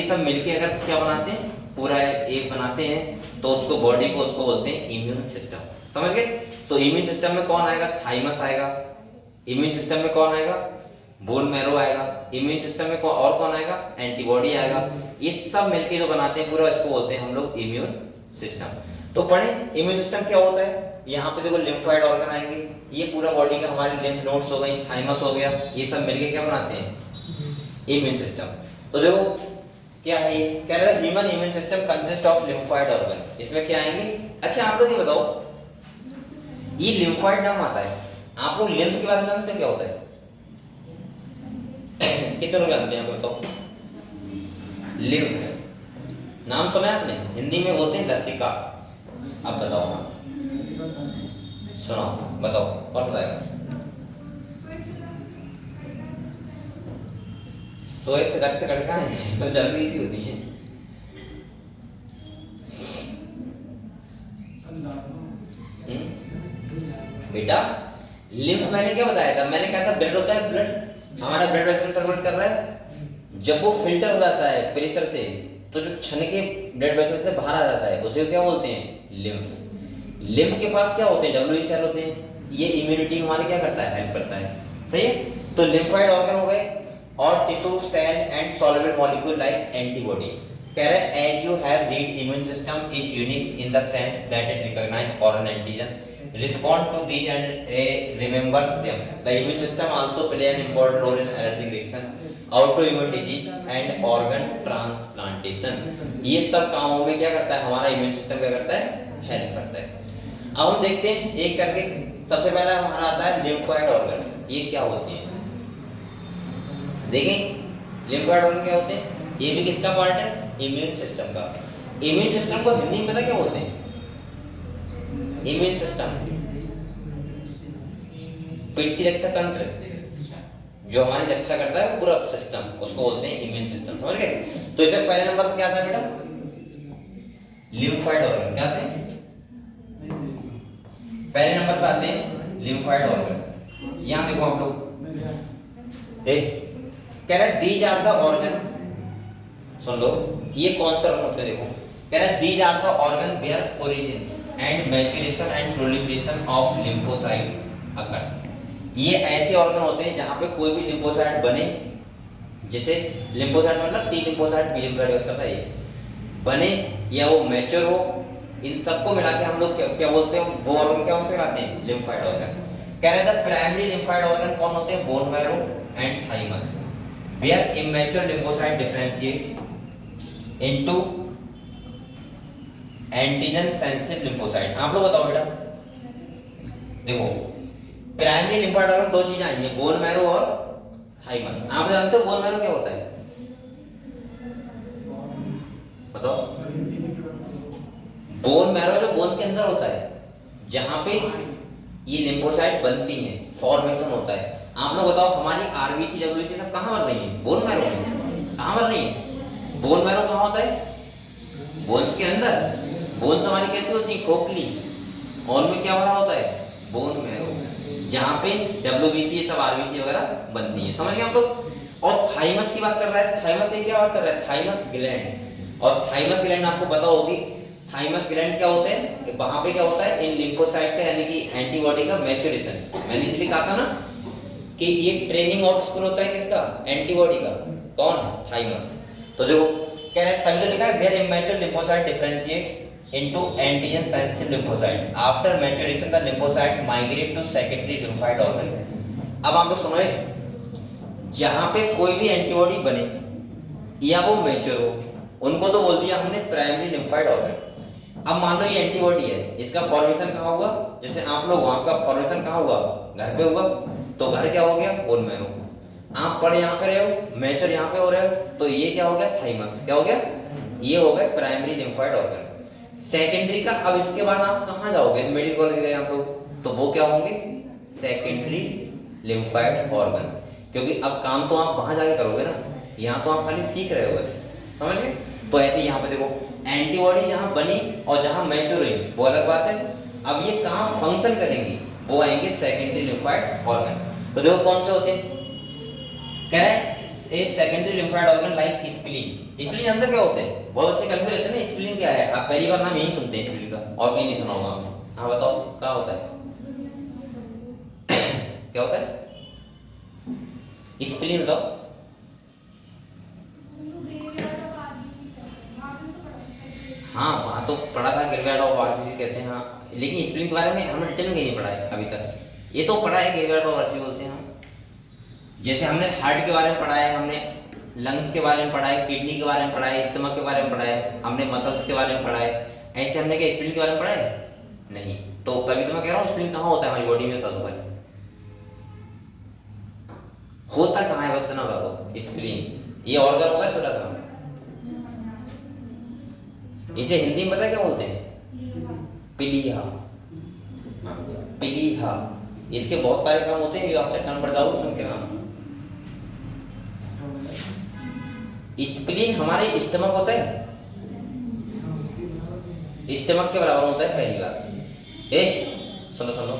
[SPEAKER 1] सब मिलके अगर क्या बनाते हैं, पूरा एक बनाते हैं, तो उसको बॉडी को उसको बोलते हैं इम्यून सिस्टम। समझ गए? तो इम्यून सिस्टम में कौन आएगा, थाइमस आएगा, इम्यून सिस्टम में कौन आएगा, बोन मैरो आएगा, इम्यून सिस्टम में और कौन आएगा, एंटीबॉडी आएगा, ये सब मिलके जो बनाते हैं पूरा, इसको बोलते हैं हम लोग इम्यून सिस्टम। तो पढ़े इम्यून सिस्टम क्या होता है। यहाँ पे देखो लिम्फोइड ऑर्गन आएंगे, ये पूरा बॉडी का हमारे लिम्फ नोड्स हो गई, थाइमस हो गया, ये सब मिलके क्या बनाते हैं, इम्यून सिस्टम। तो देखो क्या है ये, कह रहा है human immune system consist of lymphoid organ. इसमें क्या आएंगे, अच्छा आप लोग ये बताओ, ये लिम्फोइड नाम आता है, आप लोग लिम्फ के बारे में जानते हो क्या होता है, कितने लोग जानते हैं आप बताओ। लिम्फ नाम सुना है आपने, हिंदी में बोलते हैं लसिका। अब बताओ, हाँ सुनो बताओ, और बताएगा श्वेत रक्त कणिका है, तो जल्दी सी होती है। बेटा लिम्फ मैंने क्या बताया था, मैंने कहा था ब्लड होता है, ब्लड हमारा ब्लड वेसल सर्कुलेट कर रहा है, जब वो फिल्टर हो जाता है प्रेशर से, तो जो छन के ब्लड वेसल से बाहर आ जाता है उसे क्या बोलते हैं, लिम्फ। लिम्फ के पास क्या होते हैं, डब्ल्यूबी सेल होते हैं, ये इम्यूनिटी हमारे क्या करता है, हेल्प करता है, सही है। तो लिम्फोइड ऑर्गन हो गए, और tissue cell and soluble molecule like antibody. कह रहा है as you have read immune system is unique in the sense that it recognize foreign antigen, respond to these and remembers them. The immune system also play an important role in allergic reaction, autoimmune disease and organ transplantation. ये सब कामों में क्या करता है हमारा immune system, क्या करता है, हेल्प करता है। अब हम देखते हैं एक करके। सबसे पहला हमारा आता है लिम्फोइड ऑर्गन। ये क्या होती है, देखें लिम्फोइड ऑर्गन क्या होते हैं, ये भी किसका पार्ट है, इम्यून सिस्टम का। इम्यून सिस्टम को हिंदी में पता क्या बोलते हैं, इम्यून सिस्टम पेट की रक्षा तंत्र, जो हमारी रक्षा करता है पूरा सिस्टम, उसको बोलते हैं इम्यून सिस्टम। समझ गए? तो इसमें पहले नंबर पर क्या था बेटा, लिम्फोइड ऑर्गन। क्या थे, पहले नंबर पर आते हैं लिम्फोइड ऑर्गन। यहां देखो आप लोग, कह रहा है दीज आर द ऑर्गन, सुन लो ये कौन सा ऑर्गन होते हैं, देखो कह रहा है these are the organ where origin and maturation and proliferation of lymphocyte occurs. ये ऐसे ऑर्गन होते हैं जहां पे कोई भी लिम्फोसाइट बने, जैसे लिम्फोसाइट मतलब टी लिम्फोसाइट, बी लिम्फोसाइट करता है, ये बने या वो मैच्योर हो, इन सबको मिला के हम लोग क्या बोलते हैं, वो ऑर्गन क्या उनसे कहते हैं, लिम्फोइड ऑर्गन। कह रहे थे प्राइमरी लिम्फोइड ऑर्गन कौन होते हैं, bone marrow and thymus, where immature lymphocyte differentiate into antigen sensitive lymphocyte. आप लोग बताओ बेटा, देखो प्राइमरी लिम्फोइड ऑर्गन दो चीजें आई हैं, बोन मैरो और थाइमस। आप जानते हो बोन मैरो क्या होता है, बताओ। बोन मैरो जो बोन के अंदर होता है, जहां पे ये लिम्फोसाइट बनती हैं, फॉर्मेशन होता है। आप लोग बताओ हमारी आरबीसी डब्ल्यूसी सब कहां बन रही है, बोन मैरो में। कहां बन रही है, बोन मैरो कहाँ होता है? बोन्स के अंदर। बोन्स हमारी कैसी होती है? खोखली। और उनमें क्या भरा होता है? बोन मैरो, जहाँ पे WBC ये सब RBC वगैरह बनती है। समझ गए आप लोग? और थाइमस की बात कर रहा है, थाइमस से क्या बात कर रहा है? Thymus gland. और थाइमस ग्लैंड आपको पता होगी, थाइमस ग्लैंड क्या होते हैं कि वहां पे क्या होता है? इन लिम्फोसाइट का यानी कि एंटीबॉडी का मैच्योरेशन। मैंने इसलिए कहा था ना कि ये ट्रेनिंग आउट स्कूल होता है किसका? एंटीबॉडी का। कौन? थाइमस। तो जो कह रहे हैं तभी तो लिखा है where immature lymphocyte differentiate into antigen sensitive lymphocyte after maturation the lymphocyte migrate to secondary lymphocyte organ. अब आप लोग सुनो, जहां पे कोई भी एंटीबॉडी बने या वो मैच्योर हो, उनको तो बोल दिया हमने प्राइमरी लिम्फोसाइट ऑर्गन। अब मान लो ये एंटीबॉडी है, इसका फॉर्मेशन कहाँ हुआ? जैसे आप लोग, वहां का फॉर्मेशन कहाँ हुआ? घर पे हुआ। तो घर क्या हो गया? Bone marrow. आप पढ़े यहाँ पे रहे हो, मैच्योर यहाँ पे हो रहे हो, तो ये क्या हो गया? थाइमस। क्या हो गया? ये हो गया प्राइमरी लिम्फोसाइट ऑर्गन। सेकेंडरी का, अब इसके बाद आप कहाँ जाओगे? मेडिकल कॉलेज गए आप लोग, तो वो क्या होंगे? Secondary lymphocyte organ. क्योंकि अब काम तो आप वहां जाके करोगे ना, यहाँ तो आप खाली सीख रहे हो बस। समझ गए? तो ऐसे यहाँ पे देखो, एंटीबॉडी जहां बनी और जहां मैच्योर हुई वो अलग बात है। अब ये कहां फंक्शन करेंगी? वो आएंगे सेकेंडरी लिम्फोसाइट ऑर्गन। तो देखो कौन से होते हैं? कह रहे हैं a secondary lymphocyte organ like spleen. Spleen अंदर क्या होते हैं? बहुत अच्छे कंफ्यूज रहते हैं ना, स्प्लीन क्या है? आप पहली बार नाम यही सुनते हैं स्प्लीन का, और कहीं नहीं सुना होगा आपने। हाँ बताओ क्या होता है? क्या होता है स्प्लीन? बताओ। हाँ वहाँ तो पढ़ा था, ग्रेवियार्ड ऑफ आर्ची कहते हैं। हाँ लेकिन स्प्लीन के बारे में हमने डिटेल में नहीं पढ़ा है अभी तक। ये तो पढ़ा है ग्रेवियार्ड ऑफ आर्ची बोलते हैं हम। जैसे हमने हार्ट के बारे में पढ़ा है, हमने लंग्स के बारे में पढ़ा है, किडनी के बारे में पढ़ा है, स्टमक के बारे में पढ़ा है, हमने मसल्स के बारे में पढ़ा है। ऐसे हमने क्या स्प्लीन के बारे में पढ़ा है? नहीं। तो तभी तो मैं कह रहा हूँ स्प्लीन कहाँ होता है हमारी बॉडी में, बता दो भाई। होता कहाँ है बस इतना बता दो। स्प्लीन ये ऑर्गन होता है छोटा सा, इसे हिंदी में पता है क्या बोलते हैं? पिलिया। पिलिया। इसके बहुत सारे काम होते हैं, ये आप चट्टान पड़ जाओगे सुन के नाम। स्प्लीन हमारे स्टमक होता है, स्टमक के बराबर होता है, पहली बात। एक सुनो सुनो,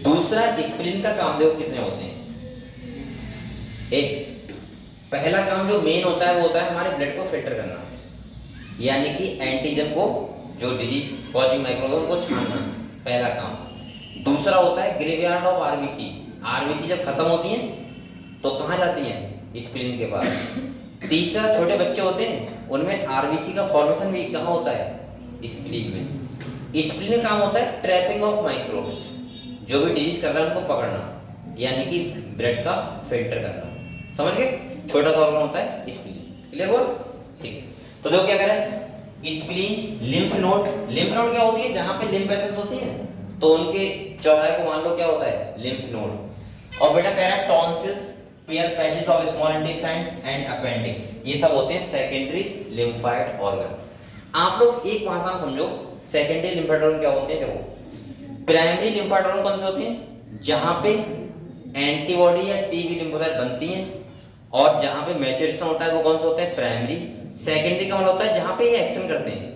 [SPEAKER 1] दूसरा स्प्लीन का काम देखो कितने होते हैं। एक पहला काम जो मेन होता है वो होता है हमारे ब्लड को फिल्टर करना, यानी कि एंटीजन को, जो डिजीज कॉजिंग माइक्रोब को छानना, पहला काम। दूसरा होता है ग्रेवियार्ड ऑफ आरबीसी। आरबीसी जब खत्म होती हैं तो कहाँ जाती हैं? स्प्लीन के पास। तीसरा छोटे बच्चे होते हैं, उनमें आरबीसी का फॉर्मेशन भी कहाँ होता है? स्प्लीन में। स्प्लीन का काम होता है ट्रैपिंग ऑफ माइक्रोब्स, जो भी डिजीज कर रहा है उनको पकड़ना, यानी कि ब्लड का फिल्टर करना। समझ गए? छोटा सा ऑर्गन होता है स्प्लीन। क्लियर हुआ? ठीक। तो देखो क्या करें, spleen, lymph node. Lymph node क्या होती है? जहां पे लिम्फ वेसल्स होती है तो उनके चौड़ाई को मान लो क्या होता है? Lymph node. और बेटा कह रहा है tonsils, pair patches of small intestine and appendix, ये सब होते हैं सेकेंडरी लिम्फोसाइट ऑर्गन। आप लोग एक भाषा में समझो, सेकेंडरी लिम्फोसाइट ऑर्गन क्या होते हैं? देखो, प्राइमरी लिम्फोसाइट ऑर्गन कौन से होते हैं? जहां पे एंटीबॉडी या टीबी लिम्फोसाइट बनती हैं, और जहां पे मैच्योरेशन होता है वो कौन से होते हैं? प्राइमरी। सेकेंडरी का मतलब होता है जहां पे ये एक्शन करते हैं।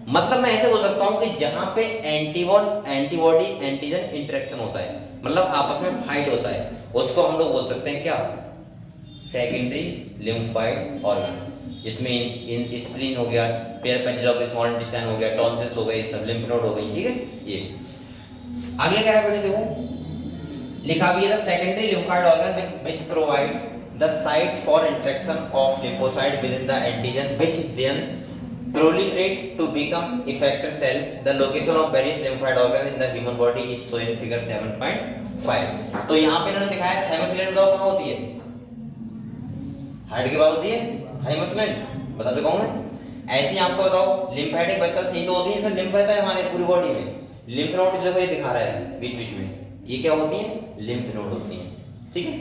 [SPEAKER 1] मतलब मैं ऐसे बोल सकता हूं कि जहां पे एंटीबॉडी एंटीजन इंटरेक्शन होता है, मतलब आपस में फाइट होता है, उसको हम लोग बोल सकते हैं क्या? Secondary lymphocyte organ. जिसमें इन स्प्लीन हो गया, pair patches of small intestine हो गया, टॉन्सिल्स हो गए, सब लिम्फ नोड हो गई। ठीक है। ये अगले क्या है बेटे? देखो लिखा भी है, the secondary lymphocyte organ which provide the site for interaction of lymphocyte within the antigen which then proliferate to become effector cell. The location of various lymphoid organs in the human body is shown in figure 7.5. तो यहाँ पे इन्होंने दिखाया thymus gland बताओ कहाँ होती है? Heart के पास होती है थाइमस ग्लैंड, बता चुका हूँ मैं। ऐसे ही आपको बताओ लिम्फेटिक वेसल्स ही तो होती है, इसमें लिम्फ रहता है हमारे पूरी बॉडी में। लिम्फ नोड देखो ये दिखा रहा है बीच बीच में, ये क्या होती है? लिम्फ नोड होती है। ठीक है।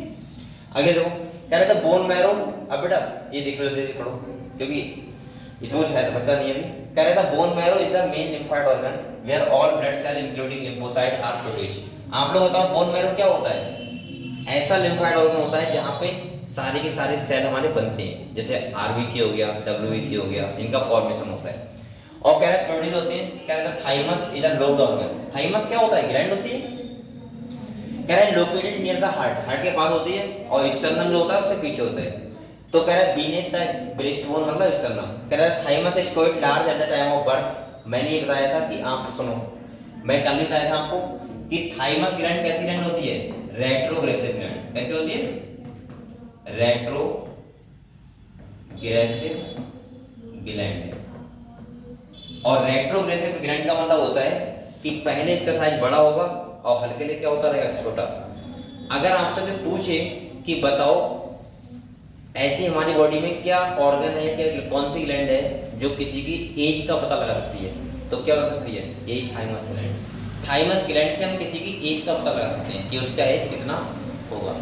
[SPEAKER 1] आगे देखो कह रहे थे बोन मैरो। अब बेटा ये देख लो, जल्दी पढ़ो क्योंकि इसमें शायद बच्चा नहीं है अभी। कह रहा था bone marrow is the main lymphocyte organ where all blood cell including lymphocyte are produced. आप लोग बताओ बोन मैरो क्या होता है? ऐसा लिम्फोसाइट ऑर्गन होता है जहां पे सारे के सारे सेल हमारे बनते हैं, जैसे आरबीसी हो गया, डब्ल्यूबीसी हो गया, इनका फॉर्मेशन होता है। और कह रहा है प्रोड्यूस होते हैं, कह रहा है thymus is a lobed organ. Thymus क्या होता है? ग्लैंड होती है। कह रहा है located near the heart, heart के पास होती है, और स्टर्नम जो होता है उसके पीछे होता है। तो कह रहा है बीनेथ द ब्रेस्ट बोन मतलब स्टर्नम। कह रहा है thymus is quite large at the time of birth. मैंने ये बताया था कि आप सुनो, मैं कल भी बताया था आपको कि थाइमस ग्लैंड कैसी ग्लैंड होती है? Retrogressive gland. कैसी होती है? Retrogressive gland. और रेट्रोग्रेसिव ग्लैंड का मतलब होता है कि पहले इसका साइज बड़ा होगा और हल्के लिए क्या होता रहेगा? छोटा। अगर आपसे कोई पूछे कि बताओ ऐसी हमारी बॉडी में क्या ऑर्गन है, क्या कौन सी ग्लैंड है जो किसी की एज का पता लगा सकती है, तो क्या हो सकती है? यही थाइमस ग्लैंड। थाइमस ग्लैंड से हम किसी की एज का पता लगा सकते हैं कि उसका एज कितना होगा।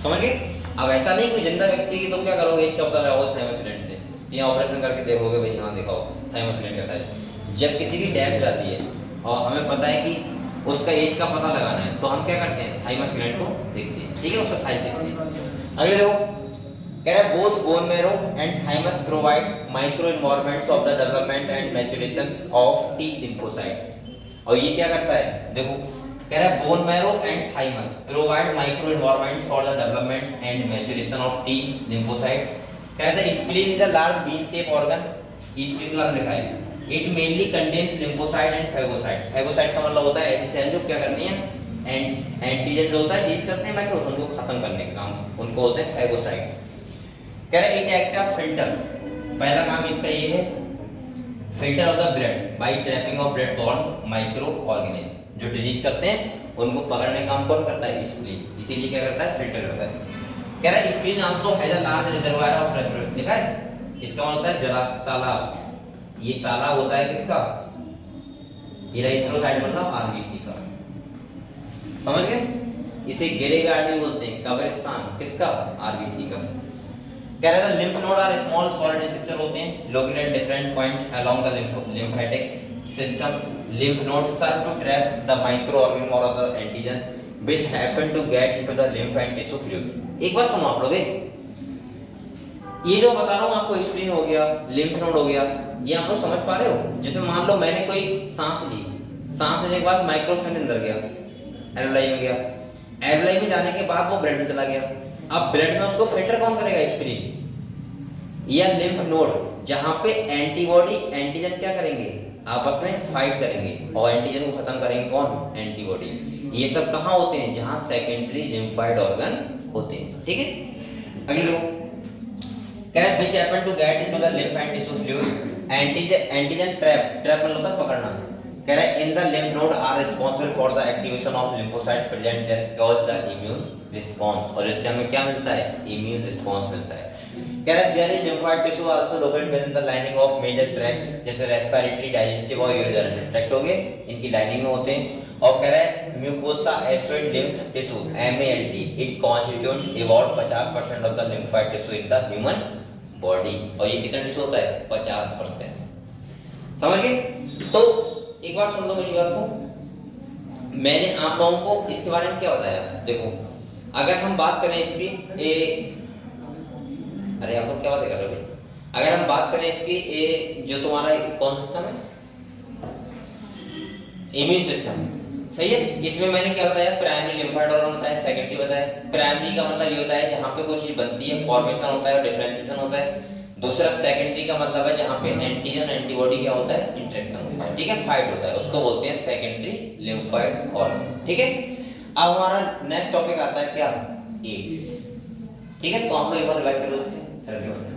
[SPEAKER 1] समझ गए? अब ऐसा नहीं कोई जिंदा व्यक्ति की, तो क्या करोगे? एज का पता लगाओ थाइमस ग्लैंड से, या ऑपरेशन करके देखोगे भाई हाँ दिखाओ थाइमस ग्लैंड का साइज। जब किसी की डेथ हो जाती है और हमें पता है कि उसका एज का पता लगाना है, तो हम क्या करते हैं? थाइमस ग्लैंड को देखते हैं, ठीक है, उसका साइज देखते हैं। अगले देखो, कह रहा है both bone marrow and thymus provide micro environments of the development and maturation of T lymphocyte. और ये क्या करता है? देखो, कह रहा है bone marrow and thymus provide micro environments for the development and maturation of T lymphocyte. कह रहा है spleen is a large bean shape organ. Spleen का लिखा है, it mainly contains lymphocyte and phagocyte. Phagocyte का मतलब होता है ऐसी सेल जो क्या करती हैं? एंटीजन जो होता है डिलीट करते हैं माइक्रोस, उनको खत्म करने का काम, उनको होते हैं फैगोसाइट। कह रहा है इट एक्ट ऑफ फिल्टर। पहला काम इसका ये है, filter of the blood bye trapping of blood born micro organism. जो डिजीज करते हैं उनको पकड़ने का काम कौन करता है? स्प्लीन। इसीलिए क्या करता है? फिल्टर करता है। कह रहा है spleen also has a large reservoir of respiratory. लिखा है, इसका मतलब है जला तालाब। ये तालाब होता है किसका? इरेथ्रोसाइट मतलब आरबीसी का। समझ गए? इसे ग्रेवयार्ड भी बोलते हैं, कब्रिस्तान किसका? आरबीसी का। कह रहा है lymph node are small solid structure होते हैं located different point along the lymphatic system. Lymph nodes serve to trap the micro organism और other antigen which happen to get into the lymph and tissue fluid। एक बात सुनो आप लोग, ये जो बता रहा हूँ आपको, स्प्लीन हो गया, लिम्फ नोड हो गया, ये आप लोग समझ पा रहे हो? जैसे मान लो मैंने कोई सांस ली, सांस लेने के बाद माइक्रोफोन अंदर गया, एल्वेलाई में गया, एल्वेलाई में जाने के बाद वो ब्लड में चला गया। अब ब्लड में उसको फिल्टर कौन करेगा? स्प्लीन या लिम्फ नोड, जहां पे एंटीबॉडी एंटीजन क्या करेंगे? आपस में फाइट करेंगे और एंटीजन को खत्म करेंगे कौन? एंटीबॉडी। ये सब कहां होते हैं? जहां सेकेंडरी लिम्फाइड ऑर्गन होते हैं, ठीक है। अगले लो, कह रहा है which happen to get into the lymph and tissue fluid. Antigen trap मतलब होता है पकड़ना। कह रहा है in the lymph node are responsible for the activation of lymphocyte present that cause the immune response. और इससे हमें क्या मिलता है? इम्यून रिस्पांस मिलता है। कह रहा है there is lymphoid tissue also located within the lining of major tract, जैसे रेस्पिरेटरी, डाइजेस्टिव और यूरिनरी ट्रैक्ट हो गए, इनकी लाइनिंग में होते हैं। और कह रहा है mucosa asteroid lymph tissue MALT it constitute about 50% of the lymphoid tissue in the human body. और ये कितना टिश्यू होता है? 50%। समझ गए? तो एक बार सुन लो मेरी बात को, मैंने आप लोगों को इसके बारे में क्या बताया। देखो, अगर हम बात करें इसकी अरे आप लोग क्या बातें कर रहे हो भाई? अगर हम बात करें इसकी जो तुम्हारा कौन सिस्टम है? इम्यून सिस्टम, सही है। इसमें मैंने क्या बताया? प्राइमरी लिम्फोइड ऑर्गन बताया, सेकेंडरी बताया। प्राइमरी का मतलब ये होता है जहां पे कोई चीज बनती है, फॉर्मेशन होता है और डिफरेंशिएशन होता है। दूसरा सेकेंडरी का मतलब है जहां पे एंटीजन एंटीबॉडी क्या होता है? इंटरेक्शन होता है, ठीक है, फाइट होता है, उसको बोलते हैं सेकेंडरी लिम्फोइड ऑर्गन, ठीक है। अब हमारा नेक्स्ट टॉपिक आता है क्या? एड्स, ठीक है। तो आप लोग एक बार रिवाइज कर लो, चलिए।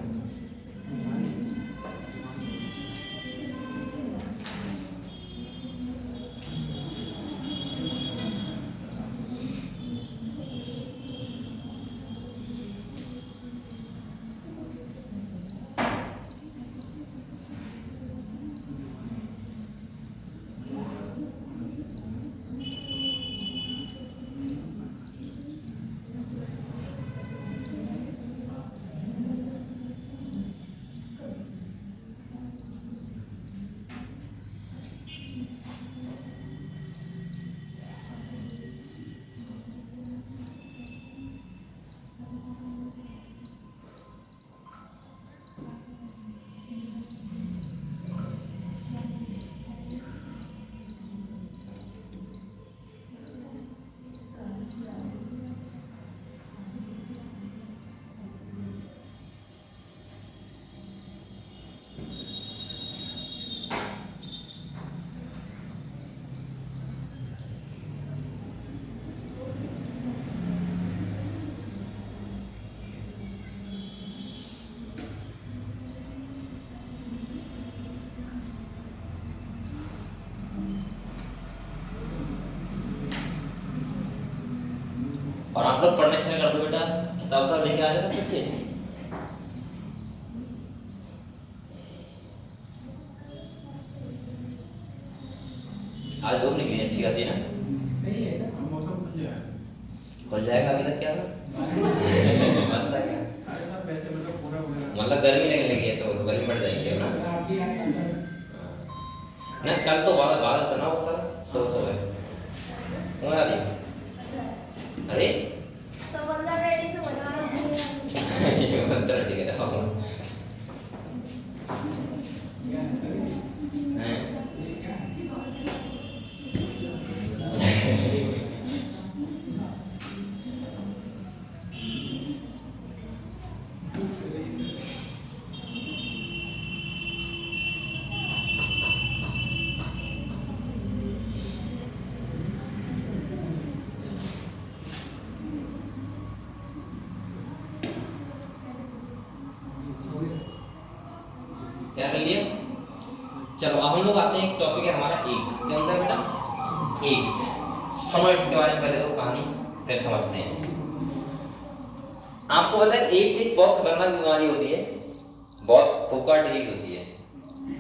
[SPEAKER 1] और आप लोग पढ़ने स्टार्ट कर दो बेटा, किताब तो लेके आ रहे सब बच्चे। आज धूप निकली अच्छी खासी ना,
[SPEAKER 3] सही है सर।
[SPEAKER 2] मौसम खुल जाएगा।
[SPEAKER 1] खुल जाएगा। अभी तक क्या था मतलब क्या?
[SPEAKER 2] अरे सर वैसे मतलब पूरा हो गया।
[SPEAKER 1] मतलब गर्मी लगने लगी ऐसे, बोलो गर्मी बढ़ जाएगी है ना।
[SPEAKER 3] आप भी आए सर।
[SPEAKER 1] ना कल तो बादल बादल था ना वो सर, सुबह कौन आ रही है? अरे
[SPEAKER 6] समंदर रेडी तो बना रहे हैं।
[SPEAKER 1] ये मत चल ठीक है
[SPEAKER 3] क्या है सर?
[SPEAKER 1] हैं? क्या कर लिया? चलो अब हम लोग आते हैं, एक टॉपिक है हमारा एड्स। कौन सा बेटा? एड्स। समझ इसके बारे में पहले तो कहानी फिर समझते हैं। आपको पता है एड्स एक बहुत खतरनाक बीमारी होती है, बहुत खूबकार डिजीज होती है।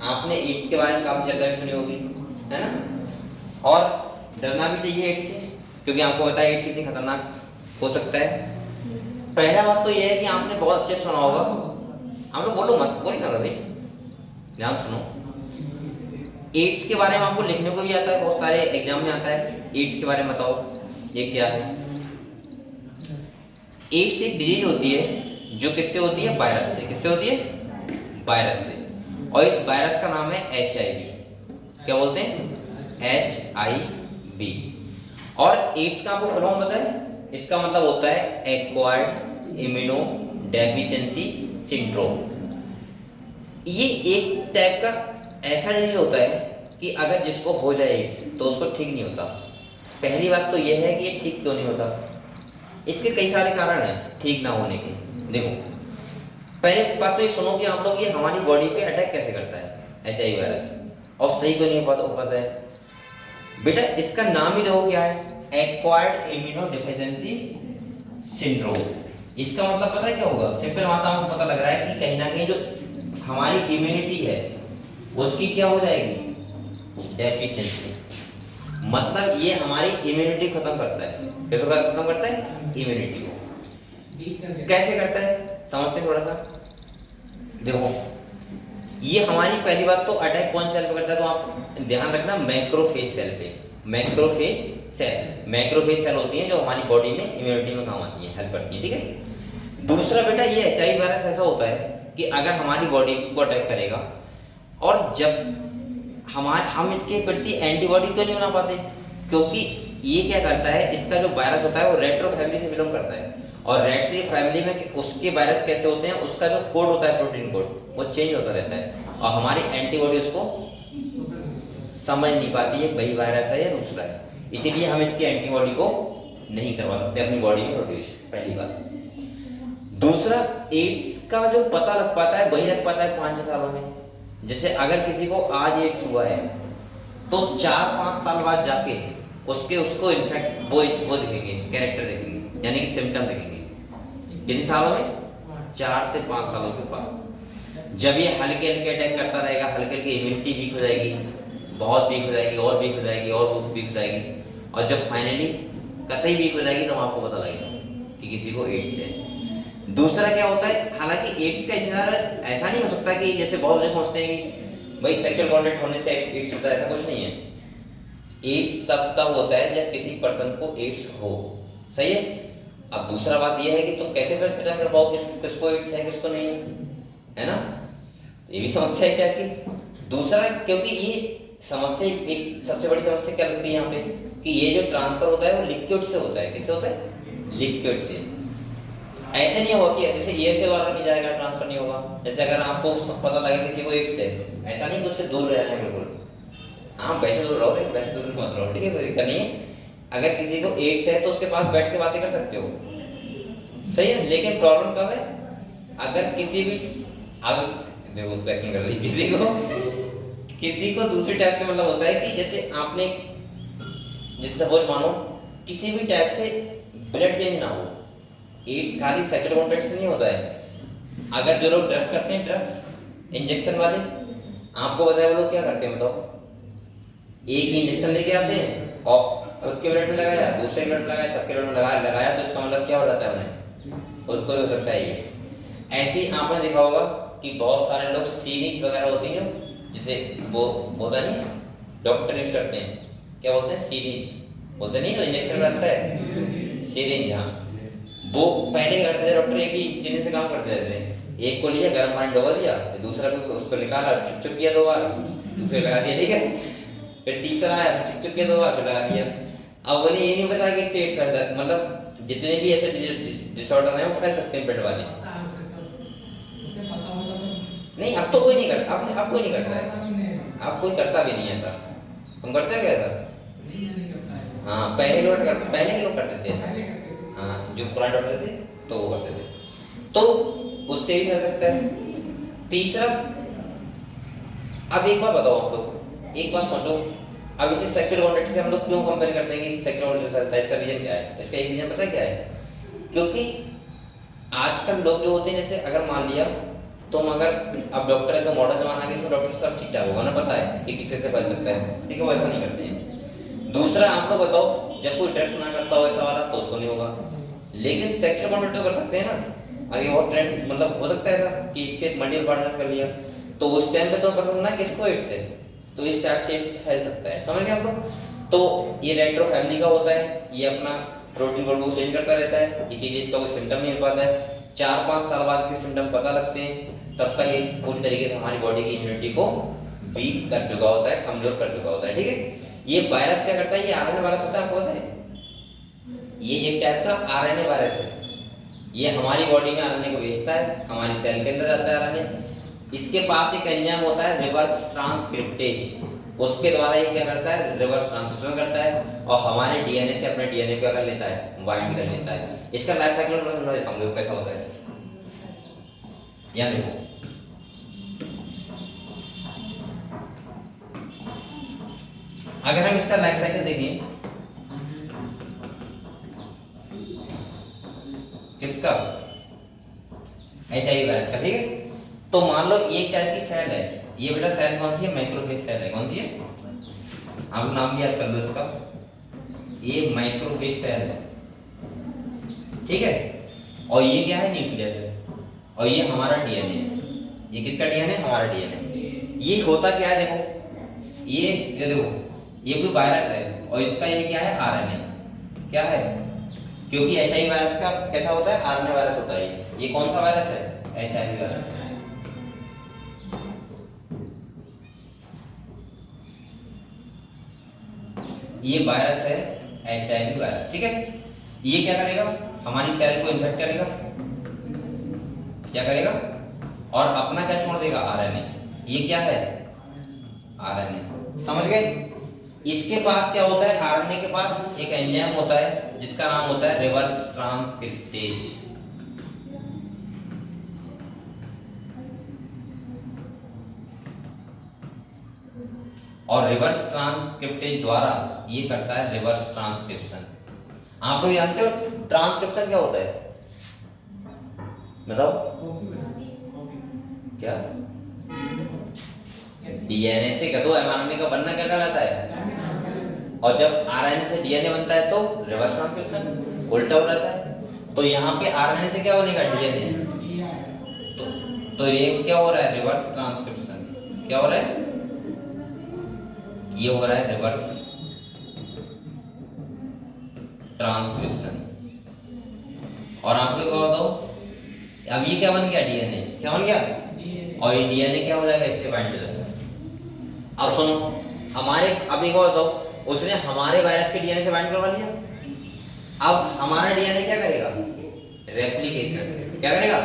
[SPEAKER 1] आपने एड्स के बारे में काफी चर्चा भी सुनी होगी, है ना? और डरना भी चाहिए एड्स से, क्योंकि आपको पता है एड्स कितनी खतरनाक हो सकता है। पहला बात तो यह है कि आपने बहुत अच्छे से सुना होगा, हम लोग बोलो मत बोल कर रहे, ध्यान सुनो। एड्स के बारे में आपको लिखने को भी आता है, बहुत सारे एग्जाम में आता है। एड्स के बारे में बताओ ये क्या है? एड्स एक डिजीज होती है जो किससे होती है? वायरस से। किससे होती है? वायरस से। और इस वायरस का नाम है HIV। क्या बोलते हैं? HIV। और एड्स का आपको फुल फॉर्म पता है? इसका मतलब होता है एक्वायर्ड इम्यूनो डेफिशिएंसी सिंड्रोम। ये एक टाइप का ऐसा डिजीज होता है कि अगर जिसको हो जाए एड्स तो उसको ठीक नहीं होता। पहली बात तो यह है कि ये ठीक क्यों नहीं होता? इसके कई सारे कारण हैं ठीक ना होने के। देखो पहले बात तो ये सुनो कि आप लोग ये हमारी बॉडी पे अटैक कैसे करता है HIV वायरस, और सही क्यों नहीं हो पाता है बेटा? इसका नाम ही देखो क्या है? Acquired immuno deficiency syndrome. इसका मतलब पता है क्या होगा? सिंपल भाषा में पता लग रहा है कि कहीं ना कहीं जो हमारी इम्यूनिटी है उसकी क्या हो जाएगी? डेफिशिएंसी। मतलब ये हमारी इम्यूनिटी खत्म करता है। कैसे खत्म करता है? इम्यूनिटी को। कैसे करता है समझते हैं थोड़ा सा? देखो ये हमारी पहली बात तो अटैक कौन सेल पे करता है, तो आप ध्यान रखना मैक्रोफेज सेल पे। मैक्रोफेज सेल होती हैं जो हमारी बॉडी में इम्यूनिटी में काम आती हैं, हेल्प करती हैं, ठीक है। दूसरा बेटा ये HIV वायरस ऐसा होता है कि अगर हमारी बॉडी को अटैक करेगा और जब हम इसके प्रति एंटीबॉडी क्यों नहीं बना पाते? क्योंकि ये क्या करता है, इसका जो वायरस होता है वो रेट्रो फैमिली से बिलोंग करता है। और रेट्रो फैमिली में उसके वायरस कैसे होते हैं, उसका जो कोड होता है प्रोटीन कोड वो चेंज होता रहता है और हमारी एंटीबॉडी उसको समझ नहीं पाती है वही वायरस है या दूसरा है। इसीलिए हम इसकी एंटीबॉडी को नहीं करवा सकते अपनी बॉडी में प्रोड्यूस, पहली बात। दूसरा एड्स का जो पता लग पाता है वही लग पाता है 5-6 सालों में। जैसे अगर किसी को आज एड्स हुआ है तो 4-5 साल बाद जाके उसको इन्फेक्ट वो दिखेंगे, कैरेक्टर दिखेंगे, यानी कि सिम्टम दिखेंगे। कितने सालों में? 4 से 5 सालों के बाद। जब ये हल्के हल्के अटैक करता रहेगा, हल्के हल्के इम्यूनिटी वीक हो जाएगी, बहुत वीक हो जाएगी, और वीक हो जाएगी, और वीक हो जाएगी, और जब फाइनली कतई वीक हो जाएगी तो आपको पता लगेगा कि किसी को एड्स है। दूसरा क्या होता है, हालांकि एड्स का इतना ऐसा नहीं हो सकता कि जैसे बहुत लोग समझते हैं कि भाई सेक्सुअल कॉन्टैक्ट होने से एड्स होता है, ऐसा कुछ नहीं है। एड्स तब होता है जब किसी पर्सन को एड्स हो, सही है। अब दूसरा बात यह है कि तुम कैसे पहचान कर पाओ किसको एड्स है किसको नहीं है ना? ये भी समस्या है टाइप की। दूसरा क्योंकि ये समस्या, एक सबसे बड़ी समस्या क्या लगती है यहाँ पे कि ये जो ट्रांसफर होता है वो लिक्विड से होता है। किससे होता है? लिक्विड से। ऐसे नहीं होगा कि जैसे एयर के द्वारा नहीं जाएगा, ट्रांसफर नहीं होगा। जैसे अगर आपको पता लगे किसी को एड्स है, ऐसा नहीं कि उससे दूर रहना है बिल्कुल, हाँ वैसे दूर रहो, वैसे दूर मत रहो, ठीक है, कोई दिक्कत नहीं है। अगर किसी को एड्स है तो उसके पास बैठ के बातें कर सकते हो, सही है। लेकिन प्रॉब्लम कब है? अगर किसी भी अब देखो उसको एक्शन कर रही, किसी को दूसरी टाइप से मतलब होता है कि जैसे आपने, जैसे सपोज मानो किसी भी टाइप से ब्लड चेंज ना हो। एड्स खाली सेक्सुअल कॉन्टैक्ट से नहीं होता है। अगर जो लोग ड्रग्स करते हैं, ड्रग्स इंजेक्शन वाले, आपको बताया वो लोग क्या करते हैं बताओ? एक ही इंजेक्शन लेके आते हैं और खुद के ब्लड में लगाया, दूसरे के ब्लड में लगाया, सबके ब्लड में लगाया तो इसका मतलब क्या हो जाता है उन्हें? उसको हो सकता है एड्स। ऐसे ही आपने देखा होगा कि बहुत सारे लोग सीरीज वगैरह होती है जिसे वो होता नहीं, डॉक्टर यूज करते हैं, क्या बोलते हैं? सीरीज बोलते नहीं, इंजेक्शन लगता है सीरीज। हाँ, वो पहले क्या करते थे डॉक्टर? एक ही सीरीज से काम करते थे। एक को लिया, गर्म पानी डुबा दिया, दूसरा को उसको निकाला, चुप चुप किया 2 बार, दूसरे लगा दिया, ठीक है? फिर तीसरा आया, चुप चुप किया 2 बार, फिर लगा दिया। अब उन्हें ये नहीं पता कि इससे एड्स फैल सकता, मतलब जितने भी ऐसे डिसऑर्डर हैं वो फैल सकते हैं पेट वाले।
[SPEAKER 3] उसे पता होता तो
[SPEAKER 1] नहीं, अब तो कोई नहीं करता, अब कोई नहीं करता है, अब कोई करता भी नहीं है ऐसा। तुम करते हो क्या ऐसा?
[SPEAKER 3] नहीं करता है।
[SPEAKER 1] हाँ, पहले के लोग करते थे ऐसा।
[SPEAKER 3] पहले करते थे।
[SPEAKER 1] हाँ, जो पुराने डॉक्टर थे तो वो करते थे, तो उससे भी फैल सकता है। तीसरा, अब एक बार बताओ आप लोग, एक बात सोचो, अब इसे सेक्सुअल कॉन्टैक्ट से हम लोग क्यों कंपेयर करते हैं कि सेक्सुअल कॉन्टैक्ट से फैलता है? इसका रीजन क्या है? इसका एक रीजन पता है क्या है? क्योंकि आजकल लोग जो होते हैं, जैसे अगर मान लिया तुम अगर अब डॉक्टर का मॉडर्न जमाना है, इसमें डॉक्टर सब ठीक ठाक होगा ना, पता है कि किसी से फैल सकता है, ठीक है? वो ऐसा नहीं करते हैं। दूसरा, आप लोग बताओ, जब कोई ड्रग्स ना करता हो ऐसा वाला तो उसको नहीं होगा, लेकिन सेक्सुअल कॉन्टैक्ट तो कर सकते हैं ना। आगे और ट्रेंड मतलब हो सकता है ऐसा कि एक से मल्टीपल पार्टनर्स कर लिया, तो उस टाइम पे तो पता चलना है किसको एड्स है, तो इस टाइप से एड्स फैल सकता है। समझ गए आप लोग? तो ये रेट्रो फैमिली का होता है, ये अपना प्रोटीन कोड को चेंज करता रहता है, इसीलिए इसका कोई सिम्टम नहीं मिल पाता है। 4-5 साल बाद इसके सिम्टम पता लगते हैं, तब तक ये पूरी तरीके से हमारी बॉडी की इम्यूनिटी को वीक कर चुका होता है, कमजोर कर चुका होता है, ठीक है? ये वायरस क्या करता है? ये आरएनए वायरस होता है, आपको पता है? ये एक टाइप का आरएनए वायरस है। ये हमारी बॉडी में आरएनए को भेजता है, हमारी सेल के अंदर जाता है आरएनए। इसके पास एक एंजाइम होता है रिवर्स ट्रांसक्रिप्टेज, उसके द्वारा ये क्या करता है? रिवर्स ट्रांसक्रिप्शन करता है और हमारे डीएनए से अपने डीएनए को कर लेता है, बाइंड कर लेता है। इसका लाइफ साइकिल थोड़ा समझा देता हूँ कैसा होता है। यहाँ देखो, अगर हम इसका लाइफ साइकिल देखें, किसका? HIV वायरस का, ठीक है? तो मान लो एक टाइप की सेल है, ये बेटा सेल कौन सी है? मैक्रोफेज सेल है। कौन सी है? आप नाम भी याद कर लो इसका, ये माइक्रोफेज सेल है, ठीक है? और ये क्या है? न्यूक्लियस है, और ये हमारा डीएनए है। ये किसका डीएनए? हमारा डीएनए। ये होता क्या है? देखो, ये देखो, ये कोई वायरस है और इसका ये क्या है? आरएनए। क्या है? क्योंकि HIV वायरस का कैसा होता है? आरएनए वायरस होता है। ये कौन सा वायरस है? HIV virus. ये वायरस है HIV वायरस, ठीक है? ये क्या करेगा? हमारी सेल को इन्फेक्ट करेगा, क्या करेगा? और अपना क्या छोड़ देगा? आरएनए। ये क्या है? आरएनए। समझ गए? इसके पास क्या होता है? आरएनए के पास एक एंजाइम होता है जिसका नाम होता है रिवर्स ट्रांसक्रिप्टेज। और रिवर्स ट्रांसक्रिप्टेज द्वारा ये करता है रिवर्स ट्रांसक्रिप्शन। आप लोग जानते हो ट्रांसक्रिप्शन क्या होता है? बताओ क्या? डीएनए से दो एमआरएनए का बनना क्या कहलाता है? और जब आरएनए से डीएनए बनता है तो रिवर्स ट्रांसक्रिप्शन उल्टा हो जाता है। तो यहाँ पे आरएनए से क्या बनेगा? डीएनए। तो ये क्या हो रहा है? Reverse transcription. क्या हो रहा है? ये हो रहा है रिवर्स ट्रांसक्रिप्शन। और आपको क्या बताओ, अब ये क्या बन गया? डीएनए। क्या बन गया? और ये डीएनए क्या हो जाएगा? इससे बाइंड हो जाएगा। अब सुनो, हमारे अब एक और बताओ, उसने हमारे वायरस के डीएनए से बाइंड करवा लिया। अब हमारा डीएनए क्या करेगा? रेप्लिकेशन। क्या करेगा?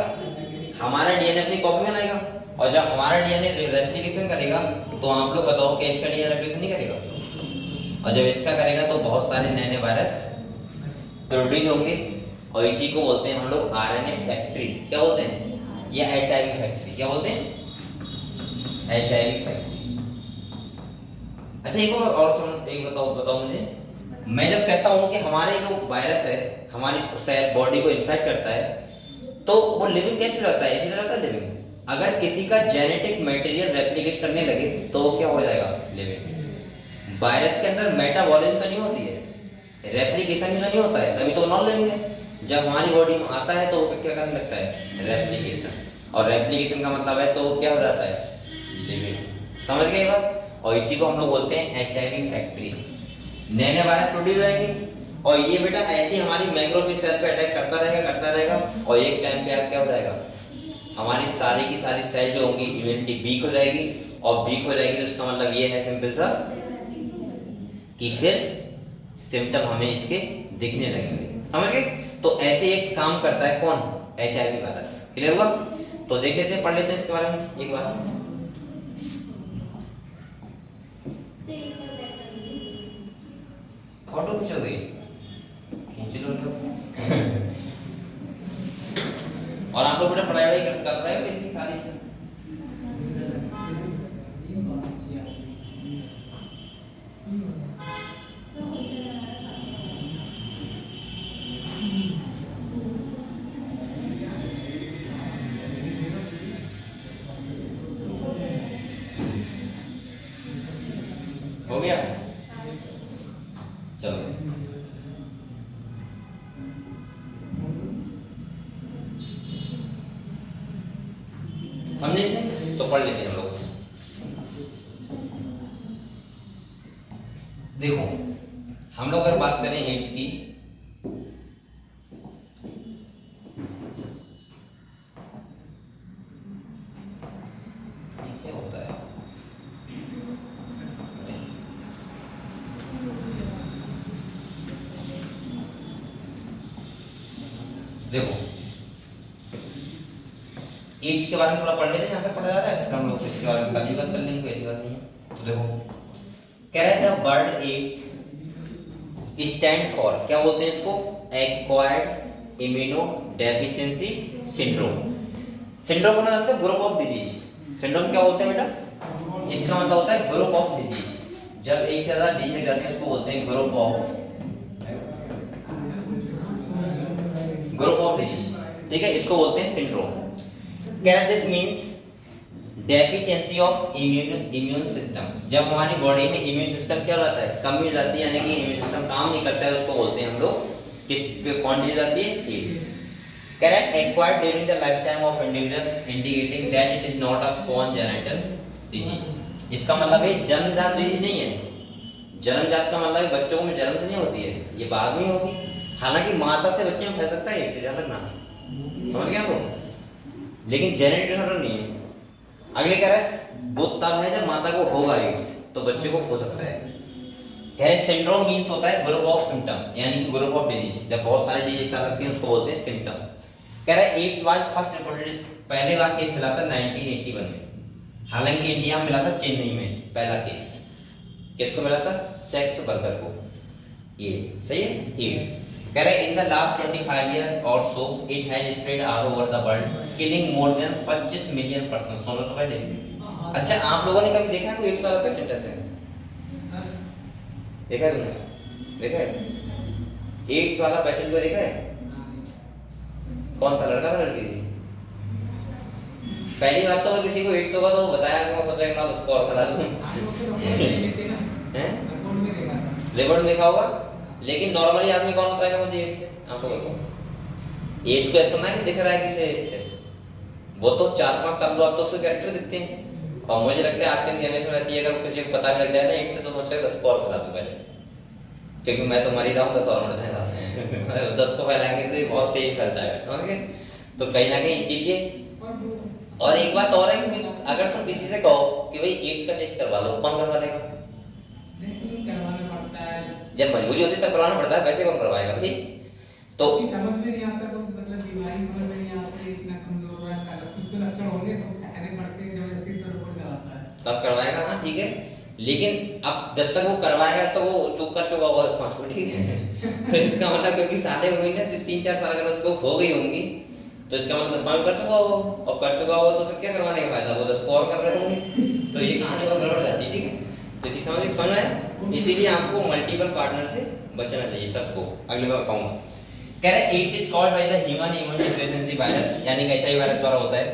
[SPEAKER 1] हमारा डीएनए अपनी कॉपी बनाएगा, और जब हमारा डीएनए रेप्लिकेशन करेगा तो आप लोग बताओ कि इसका डीएनए रेप्लिकेशन नहीं करेगा? और जब इसका करेगा तो बहुत सारे नए नए वायरस प्रोड्यूस होंगे, और इसी को बोलते हैं हम लोग आरएनए फैक्ट्री। क्या बोलते हैं? या HIV फैक्ट्री। क्या बोलते हैं? HIV factory. अच्छा एक और सुन, एक बताओ मुझे, मैं जब कहता हूँ कि हमारे जो वायरस है हमारी सेल बॉडी को इन्फेक्ट करता है तो वो लिविंग कैसे रहता है, ऐसे रहता है लिविंग। अगर किसी का जेनेटिक मटेरियल रेप्लिकेट करने लगे तो वो क्या हो जाएगा, लिविंग। वायरस के अंदर मेटाबॉलिज्म तो नहीं होती है, रेप्लिकेशन भी तो नहीं होता है, तभी तो नॉन लिविंग है। जब हमारी बॉडी में आता है तो वो क्या करने लगता है, रेप्लिकेशन, और रेप्लिकेशन का मतलब है तो वो क्या हो जाता है, लिविंग। समझ गए बात। और इसी को हम लोग बोलते हैं HIV फैक्ट्री। नए नए वायरस प्रोड्यूस हो जाएंगे और ये बेटा ऐसे ही हमारी मैक्रोफेज सेल पे अटैक करता रहेगा और एक टाइम पे क्या हो जाएगा, हमारी सारी की सारी सेल जो होंगी इम्यूनिटी वीक हो जाएगी, और वीक हो जाएगी तो इसका मतलब ये है सिंपल सा कि फिर सिम्टम हमें इसके दिखने लगेंगे। समझ गए। तो ऐसे एक काम करता है कौन, HIV वायरस। क्लियर हुआ। तो देख लेते हैं, पढ़ लेते हैं इसके बारे में एक बार। फोटो खींचोगे, खींच लो और आप लोग बेटा पढ़ाई कर रहे हो इसकी खाली हो गया। चलो समझे इसे, तो पढ़ लेते हैं हम लोग। देखो हम लोग अगर बात करें एड्स की, क्या होता है, देखो एड्स के बारे में थोड़ा पढ़ लेते हैं, यहाँ तक पढ़ा जा रहा है, फिर हम लोग इसके बारे में कल भी बात कर लेंगे, ऐसी बात नहीं है। तो देखो कह रहे थे वर्ड एड्स स्टैंड फॉर, क्या बोलते हैं इसको, acquired immuno deficiency syndrome. Syndrome को जानते हो, ग्रुप ऑफ डिजीज। सिंड्रोम क्या बोलते हैं बेटा, इसका मतलब होता है ग्रुप ऑफ डिजीज। जब एक से ज्यादा डिजीज जाते हैं उसको बोलते हैं ग्रुप ऑफ डिजीज, ठीक है, इसको बोलते हैं सिंड्रोम। कह रहे this means deficiency of immune system. जब हमारी बॉडी में इम्यून सिस्टम क्या रहता है, कमी हो जाती है, यानी कि इम्यून सिस्टम काम नहीं करता है, उसको बोलते हैं हम लोग किस कौन डिजीज आती है, एड्स। कह रहा है acquired during the life time of individual indicating that it is not a congenital disease. इसका मतलब है जन्मजात डिजीज नहीं है। जन्मजात का मतलब बच्चों में जन्म से नहीं होती है, ये बाद में होगी। हालांकि माता से बच्चे में फैल सकता है एड्स, ध्यान रखना, समझ गए आपको, लेकिन जेनेटिक डिसऑर्डर नहीं है। अगले कह रहा है वो तब है जब माता को होगा एड्स, तो बच्चे को हो सकता है। कह रहे सिंड्रोम मींस होता है ग्रुप ऑफ सिम्टम, यानी कि ग्रुप ऑफ डिजीज। जब बहुत सारी डिजीज एक साथ लगती हैं उसको बोलते हैं सिम्टम। कह रहा है एड्स वाज फर्स्ट रिपोर्टेड, पहले बार केस मिला था 1981 में। हालांकि इंडिया में मिला था चेन्नई में पहला केस। किसको मिला था, सेक्स वर्कर को। ये सही है, एड्स। कह रहे इन द लास्ट 25 ईयर और so it has spread all over the world killing more than 25 million person. सुनो तो पहले। अच्छा आप लोगों ने कभी देखा कोई एड्स वाला पेशेंट ऐसे देखा है तुमने, देखा है एड्स वाला पेशेंट को देखा है? कौन था, लड़का था लड़की थी? पहली बात तो किसी को एड्स होगा तो वो बताया कि मैं सोचा कि ना उसको और करा दूं हैं, रिपोर्ट देखा होगा। लेकिन नॉर्मली आदमी कौन बताएगा मुझे एड्स है? आपको बताओ, एड्स को ऐसा ना कि दिख रहा है किसे एड्स है, वो तो 4-5 साल बाद तो उसके कैरेक्टर दिखते हैं। और मुझे लगता है आज के जनरेशन ऐसी है, अगर किसी को पता भी लग जाए ना एड्स से तो सोचेगा 10 को और फैला दूं पहले, क्योंकि मैं तो मर ही रहा हूं, 10 और मर जाएगा 10 को फैलाएंगे तो ये बहुत तेज फैलता है, समझ गए। तो कहीं ना कहीं इसीलिए। और एक बात और है कि अगर तुम किसी से कहो कि भाई एड्स का टेस्ट करवा लो, कौन करवा लेगा?
[SPEAKER 3] नहीं करवाना पड़ता है,
[SPEAKER 1] जब मजबूरी होती है तब करवाना पड़ता है, वैसे कौन करवाएगा भाई? तो
[SPEAKER 3] समझ में नहीं आता, मतलब बीमारी समझ में नहीं आती, इतना कमजोर रहता है, कुछ तो लक्षण होंगे तो कहने पड़ते हैं, जबरदस्ती तो रिपोर्ट कराता है,
[SPEAKER 1] तब करवाएगा। हाँ ठीक है, लेकिन अब जब तक वो करवाएगा तो वो चूक कर चुका होगा उसको, ठीक है तो इसका मतलब क्योंकि साले हो गई ना 3-4 साल अगर उसको हो गई होंगी तो इसका मतलब 10 कर चुका हो, और कर चुका हो तो फिर क्या करवाने का फायदा, वो 10 और कर रहे होंगे, तो ये कहानी बहुत गड़बड़ जाती है, ठीक है। तो इसी समझ आया, इसीलिए आपको मल्टीपल पार्टनर से बचना चाहिए सबको। अगले मैं बताऊंगा। कह रहा है AIDS is called by the human immunodeficiency virus, यानी कि एचआईवी वायरस द्वारा होता है।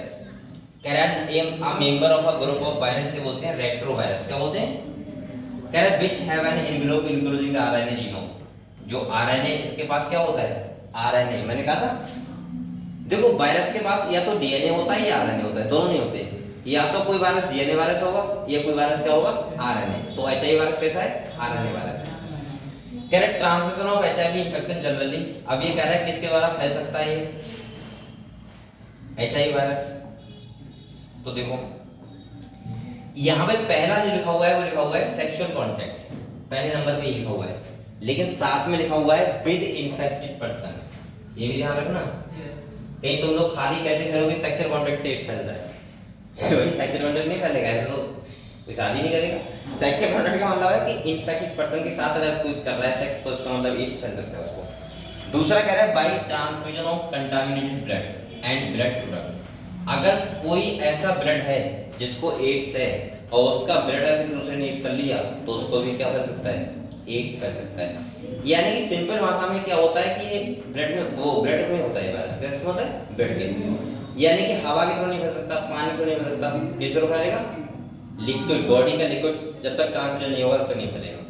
[SPEAKER 1] कह रहा है a member of a group of virus से बोलते हैं रेट्रोवायरस। क्या बोलते हैं? कह रहा है which have an envelope enclosing the RNA genome। जो RNA इसके पास क्या होता है? RNA। मैंने कहा था देखो वायरस के पास या तो डीएनए होता है या आरएनए होता है, दोनों नहीं होते। या तो कोई वायरस डीएनए वायरस होगा या कोई वायरस क्या होगा? आरएनए। तो एचआईवी वायरस कैसा है? आरएनए वायरस है। कह रहा है transmission of HIV infection generally, अब ये कह रहा है किसके द्वारा फैल सकता है ये एचआईवी वायरस। तो देखो यहाँ पे पहला जो लिखा हुआ है वो लिखा हुआ है सेक्सुअल कांटेक्ट, पहले नंबर पे लिखा हुआ है, लेकिन साथ में लिखा हुआ है विद इन्फेक्टेड पर्सन। ये भी ध्यान रखना, कहीं तुम लोग खाली कहते खड़े हो कि सेक्सुअल कांटेक्ट से एड्स फैलता है वही सेक्सुअल कांटेक्ट नहीं फैलेगा, ऐसे तो कोई शादी नहीं करेगा। सेक्सुअल कांटेक्ट का मतलब है कि इन्फेक्टेड पर्सन के साथ अगर कोई कर रहा है सेक्स तो उसका मतलब एड्स फैल सकता है उसको। दूसरा कह रहा है by transfusion of contaminated blood and blood product, अगर कोई ऐसा ब्लड है जिसको एड्स है और उसका ब्लड अगर किसी दूसरे ने यूज कर लिया तो उसको भी क्या फैल सकता है? एड्स फैल सकता है। यानी कि सिंपल भाषा में क्या होता है कि ये ब्लड में होता है वायरस, कैसे होता है? ब्लड के, यानी कि हवा के थ्रू नहीं फैल सकता, पानी के थ्रू नहीं फैल सकता, किस थ्रू फैलेगा? लिक्विड, बॉडी का लिक्विड जब तक ट्रांसफ्यूजन नहीं होगा तब तक नहीं फैलेगा।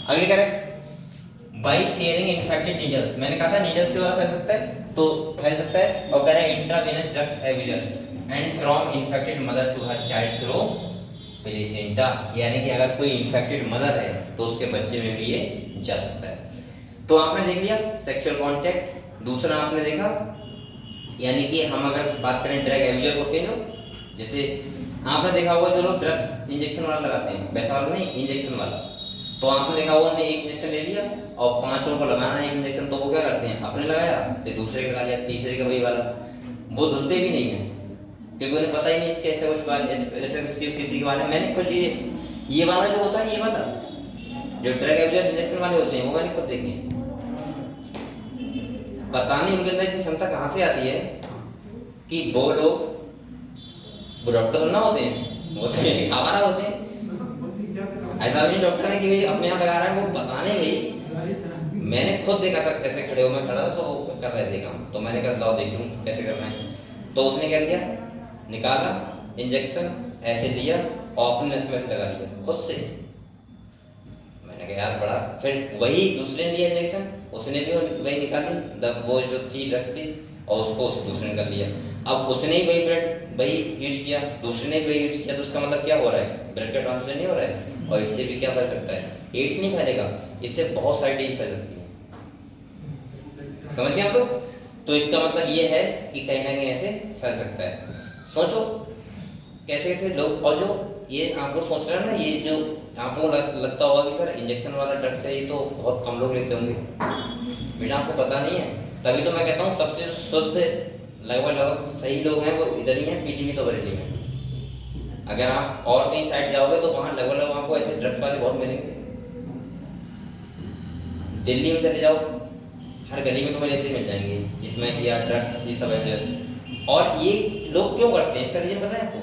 [SPEAKER 1] अगले कह रहे हैं बाय शेयरिंग इन्फेक्टेड नीडल्स, मैंने कहा था नीडल्स के द्वारा फैल सकता है, तो फैल सकता है। और कह रहा है intravenous drugs abusers and from infected mother to her child through placenta, यानी कि अगर कोई इन्फेक्टेड मदर है तो उसके बच्चे में भी ये जा सकता है। तो आपने देख लिया सेक्सुअल कांटेक्ट। दूसरा आपने देखा यानी कि हम अगर बात करें ड्रग एब्यूजर होते हैं जो, जैसे आपने देखा होगा जो लोग ड्रग्स इंजेक्शन वाला लगाते हैं, वैसा वाला नहीं, इंजेक्शन वाला, तो आपने देखा होगा उन्होंने एक इंजेक्शन ले लिया और 5 लोगों को लगाना है एक इंजेक्शन, तो वो क्या करते हैं? अपने लगाया, तो दूसरे का लगा लिया, तीसरे का वही वाला। वो धुलते भी नहीं है क्योंकि उन्हें पता ही नहीं इसके ऐसे कुछ बारे ऐसे किसी के बारे में। मैंने खुद ये वाला जो होता है, ये वाला जो ड्रग एब्यूजर इंजेक्शन वाले होते हैं वो मैंने खुद देखे। पता नहीं उनके अंदर इतनी क्षमता कहाँ से आती है कि वो लोग, वो डॉक्टर सुनना होते हैं, वो तो आवारा होते हैं। ऐसा नहीं डॉक्टर ने कि भाई अपने यहाँ लगा रहा है, वो बताने गई। मैंने खुद देखा था कैसे खड़े हो, मैं खड़ा था तो वो कर रहे थे काम, तो मैंने कहा लाओ देख लूँ कैसे करना है। तो उसने क्या किया, निकाला इंजेक्शन ऐसे लिया और अपने नस में से लगा लिया खुद से। मैंने कहा यार बड़ा, फिर वही दूसरे ने लिया इंजेक्शन, उसने भी वही निकाली वो जो चीज ड्रग्स थी और उसको उस दूसरे ने कर लिया। अब उसने ही वही ब्लड वही यूज किया, दूसरे ने वही यूज किया, तो उसका मतलब क्या हो रहा है? ब्लड का ट्रांसफ्यूजन नहीं हो रहा है और इससे भी क्या फैल सकता है? एड्स नहीं फैलेगा, इससे बहुत सारी डिजीज फैल सकती है। समझ गए आप लोग? तो इसका मतलब ये है कि कहीं ना कहीं ऐसे फैल सकता है। सोचो कैसे कैसे लोग, और जो ये आपको सोच रहे हैं ना, ये जो आपको लगता होगा कि सर इंजेक्शन वाला ड्रग्स है ये तो बहुत कम लोग लेते होंगे, बेटा आपको पता नहीं है। तभी तो मैं कहता हूँ सबसे शुद्ध लगभग सही लोग हैं वो इधर ही हैं, पीलीभीत और बरेली में। अगर आप और कहीं साइड जाओगे तो वहाँ लगभग आपको ऐसे ड्रग्स वाले बहुत मिलेंगे। दिल्ली में चले जाओ, हर गली में तुम्हें लेते मिल जाएंगे, इसमें या ड्रग्स ये सब है। और ये लोग क्यों करते हैं इसका रीजन पता है आपको?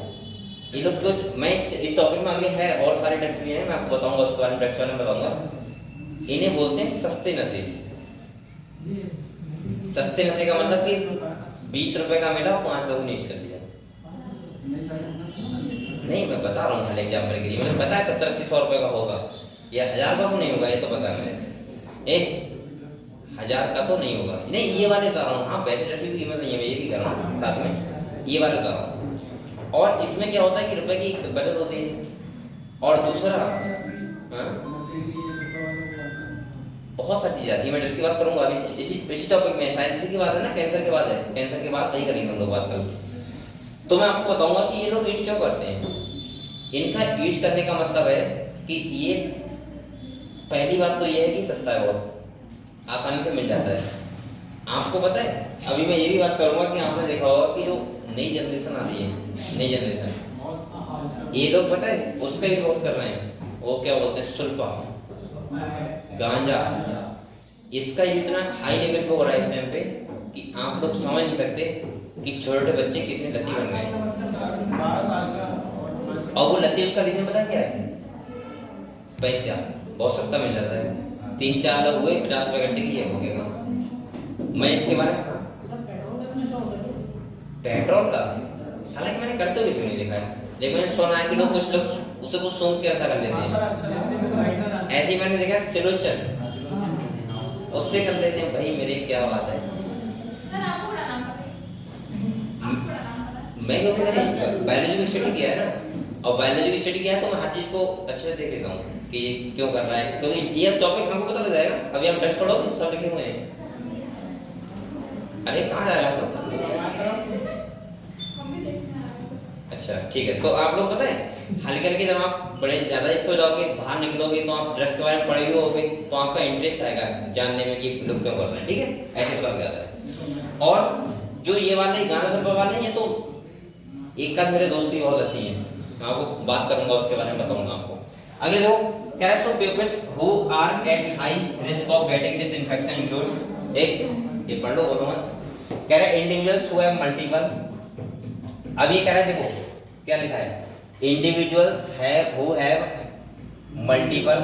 [SPEAKER 1] ये लोग क्यों, मैं इस टॉपिक में आगे है और सारे ड्रग्स भी हैं, मैं आपको बताऊंगा उसके बारे में, ड्रग्स बारे में बताऊंगा। इन्हें बोलते हैं सस्ते नशे। सस्ते नशे का मतलब कि 20 रुपए का मिला 5 लोगों ने यूज कर लिया। नहीं मैं बता रहा हूँ एग्जाम्पल के लिए, मुझे पता है 70-80-100 रुपए का होगा या 1000 का तो नहीं होगा, ये तो पता है मुझे। 1000 का तो नहीं होगा, नहीं ये वाले बता रहा हूँ। हाँ वैसे ड्रेस की कीमत नहीं है, मैं ये भी कर रहा हूँ साथ में, ये वाले बता रहा हूँ। और इसमें क्या होता है कि रुपए की बचत होती है। और दूसरा बहुत सारी चीज़ आती है, मैं ड्रेस की बात करूँगा अभी इसी टॉपिक में, शायद इसी की बात है ना, कैंसर के बाद है, कैंसर के बाद वही करेंगे हम लोग बात कल। तो मैं आपको बताऊंगा कि ये लोग यूज क्यों करते हैं। इनका यूज करने का मतलब है कि ये पहली बात तो ये है कि सस्ता है, बहुत आसानी से मिल जाता है। आपको पता है अभी मैं ये भी बात करूंगा कि आपने देखा होगा कि जो नई जनरेशन आती है, नई जनरेशन, ये लोग पता है उसका ही बहुत कर रहे हैं, वो क्या बोलते हैं सुल्फा, गांजा, इसका इतना हाई लेवल पे हो रहा है इस टाइम पे कि आप लोग समझ नहीं सकते कि छोटे बच्चे कितने लती बन गए। और वो लती उसका रीजन पता है क्या है? पैसा, बहुत सस्ता मिल जाता है। 3-4 लोग हुए, 50 रुपए घंटे की, ये हो गया। मैं इसके बारे में पेट्रोल का हालांकि मैंने करते हुए क्यों नहीं देखा है, लेकिन मैंने सुना है कि लोग कुछ लोग उसे कुछ सूंघ के ऐसा कर लेते
[SPEAKER 2] हाँ सर,
[SPEAKER 1] हैं।
[SPEAKER 2] अच्छा लगता है, राइटर आता है।
[SPEAKER 1] ऐसे ही मैंने देखा सिलोचन उससे कर लेते हैं। भाई मेरे क्या बात है,
[SPEAKER 6] सर आपको बड़ा नाम पता है? आपको बड़ा नाम पता है?
[SPEAKER 1] मैं क्योंकि मैंने बायोलॉजी की स्टडी किया है ना, और बायोलॉजी की स्टडी किया है तो मैं हर चीज को अच्छे से देख लेता हूँ कि ये क्यों कर रहा है, क्योंकि ये टॉपिक हमको पता लग जाएगा। अभी हम टेस्ट पढ़ोगे सब लिखे हुए हैं। अरे कहाँ जा रहा है तो?
[SPEAKER 6] मम्मी देखना है।
[SPEAKER 1] अच्छा ठीक है, तो आप लोग पता है हल्के हल्के जब आप बड़े ज्यादा इसको जाओगे, बाहर निकलोगे तो आप ड्रग्स के बारे में पढ़े हुए होगे, तो आपका इंटरेस्ट आएगा जानने में कि लोग क्यों कर रहे हैं। ठीक है, ऐसे पता लग जाता है। और जो ये वाले गाना सुनने वाले हैं, ये तो एक आध मेरे दोस्त ही बहुत अच्छी हैं, मैं आपको बात करूंगा उसके बारे में बताऊंगा आपको। अगले दो कह रहे so people who are at high risk of getting this infection includes, एक ये पढ़ लो बोलो मत, कह रहे इंडिविजुअल्स हु हैव मल्टीपल। अब ये कह रहे देखो क्या लिखा है, individuals have who have multiple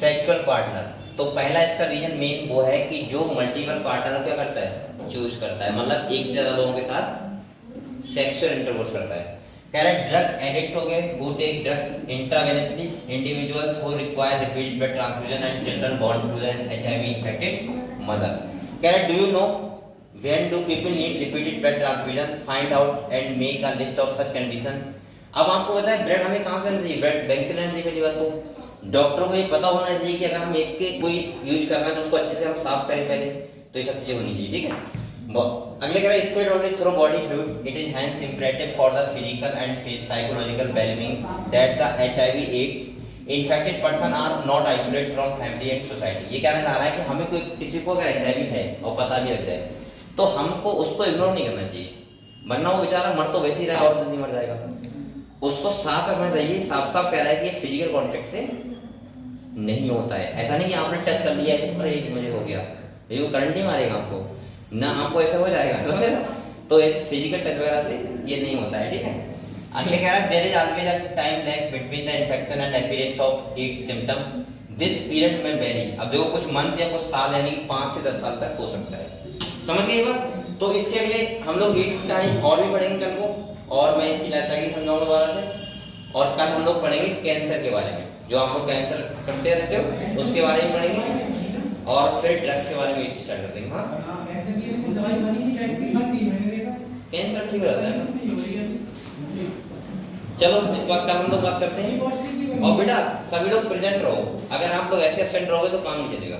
[SPEAKER 1] sexual partner. तो पहला इसका रीजन मेन वो है कि जो मल्टीपल पार्टनर क्या करता है, चूज करता है, मतलब एक से ज्यादा लोगों के साथ सेक्सुअल इंटरकोर्स करता है। कह रहा है ड्रग एडिक्ट हो गए who take drugs intravenously, individuals who require repeated blood transfusion and children born to an HIV infected mother. कह रहा है do you know when do people need repeated blood transfusion, find out and make a list of such condition। अब आपको पता है blood हमें कहाँ से लेना चाहिए, ब्लड बैंक से लेना चाहिए पहली बात तो। डॉक्टर को ये पता होना चाहिए कि अगर हम एक के कोई यूज कर रहे हैं तो उसको अच्छे से हम साफ करें पहले, तो ये सब चीजें होनी चाहिए। ठीक है, अगले कह रहा है spread only through body fluid, it is hence imperative for the physical and psychological wellbeing that the HIV AIDS infected person are not isolated from family and society. ये कहना चाह रहा है कि हमें कोई किसी को अगर एचआईवी है और पता भी लग जाए तो हमको उसको इग्नोर नहीं करना चाहिए, वरना वो बेचारा मर तो वैसे ही रहा और जल्दी मर जाएगा। उसको साफ करना चाहिए। साफ साफ कह रहा है कि ये फिजिकल कांटेक्ट से नहीं होता है। ऐसा नहीं कि आपने टच कर लिया ऐसे अरे मुझे हो गया, ये वो करंट नहीं मारेगा आपको ना, आपको ऐसा हो जाएगा, समझ रहे हो? तो इस फिजिकल टच वगैरह से ये नहीं होता है। ठीक है, अगले कह रहा है there is always a time lag between the infection and appearance of its symptom, this period में वेरी। अब देखो कुछ मंथ या कुछ साल यानी कि 5 से 10 साल तक हो सकता है, समझ गए बात? तो इसके अगले हम लोग इस टाइम और भी पढ़ेंगे कल को, और मैं इसकी लाइफ साइकिल समझाऊंगा दोबारा से। और कल हम लोग पढ़ेंगे कैंसर के बारे में, जो आप लोग कैंसर करते रहते हो उसके बारे में पढ़ेंगे, और फिर ड्रग्स के बारे में स्टार्ट कर देंगे। हाँ,
[SPEAKER 3] ऐसे भी है, दवाई बनी नहीं, वैक्सीन बनती है, मैंने देखा
[SPEAKER 1] कैंसर ठीक हो जाता है।
[SPEAKER 3] नहीं हो रही है।
[SPEAKER 1] चलो इस बात का हम लोग बात करते हैं। और बेटा सभी लोग प्रेजेंट रहो, अगर आप लोग ऐसे एब्सेंट रहोगे तो काम नहीं चलेगा।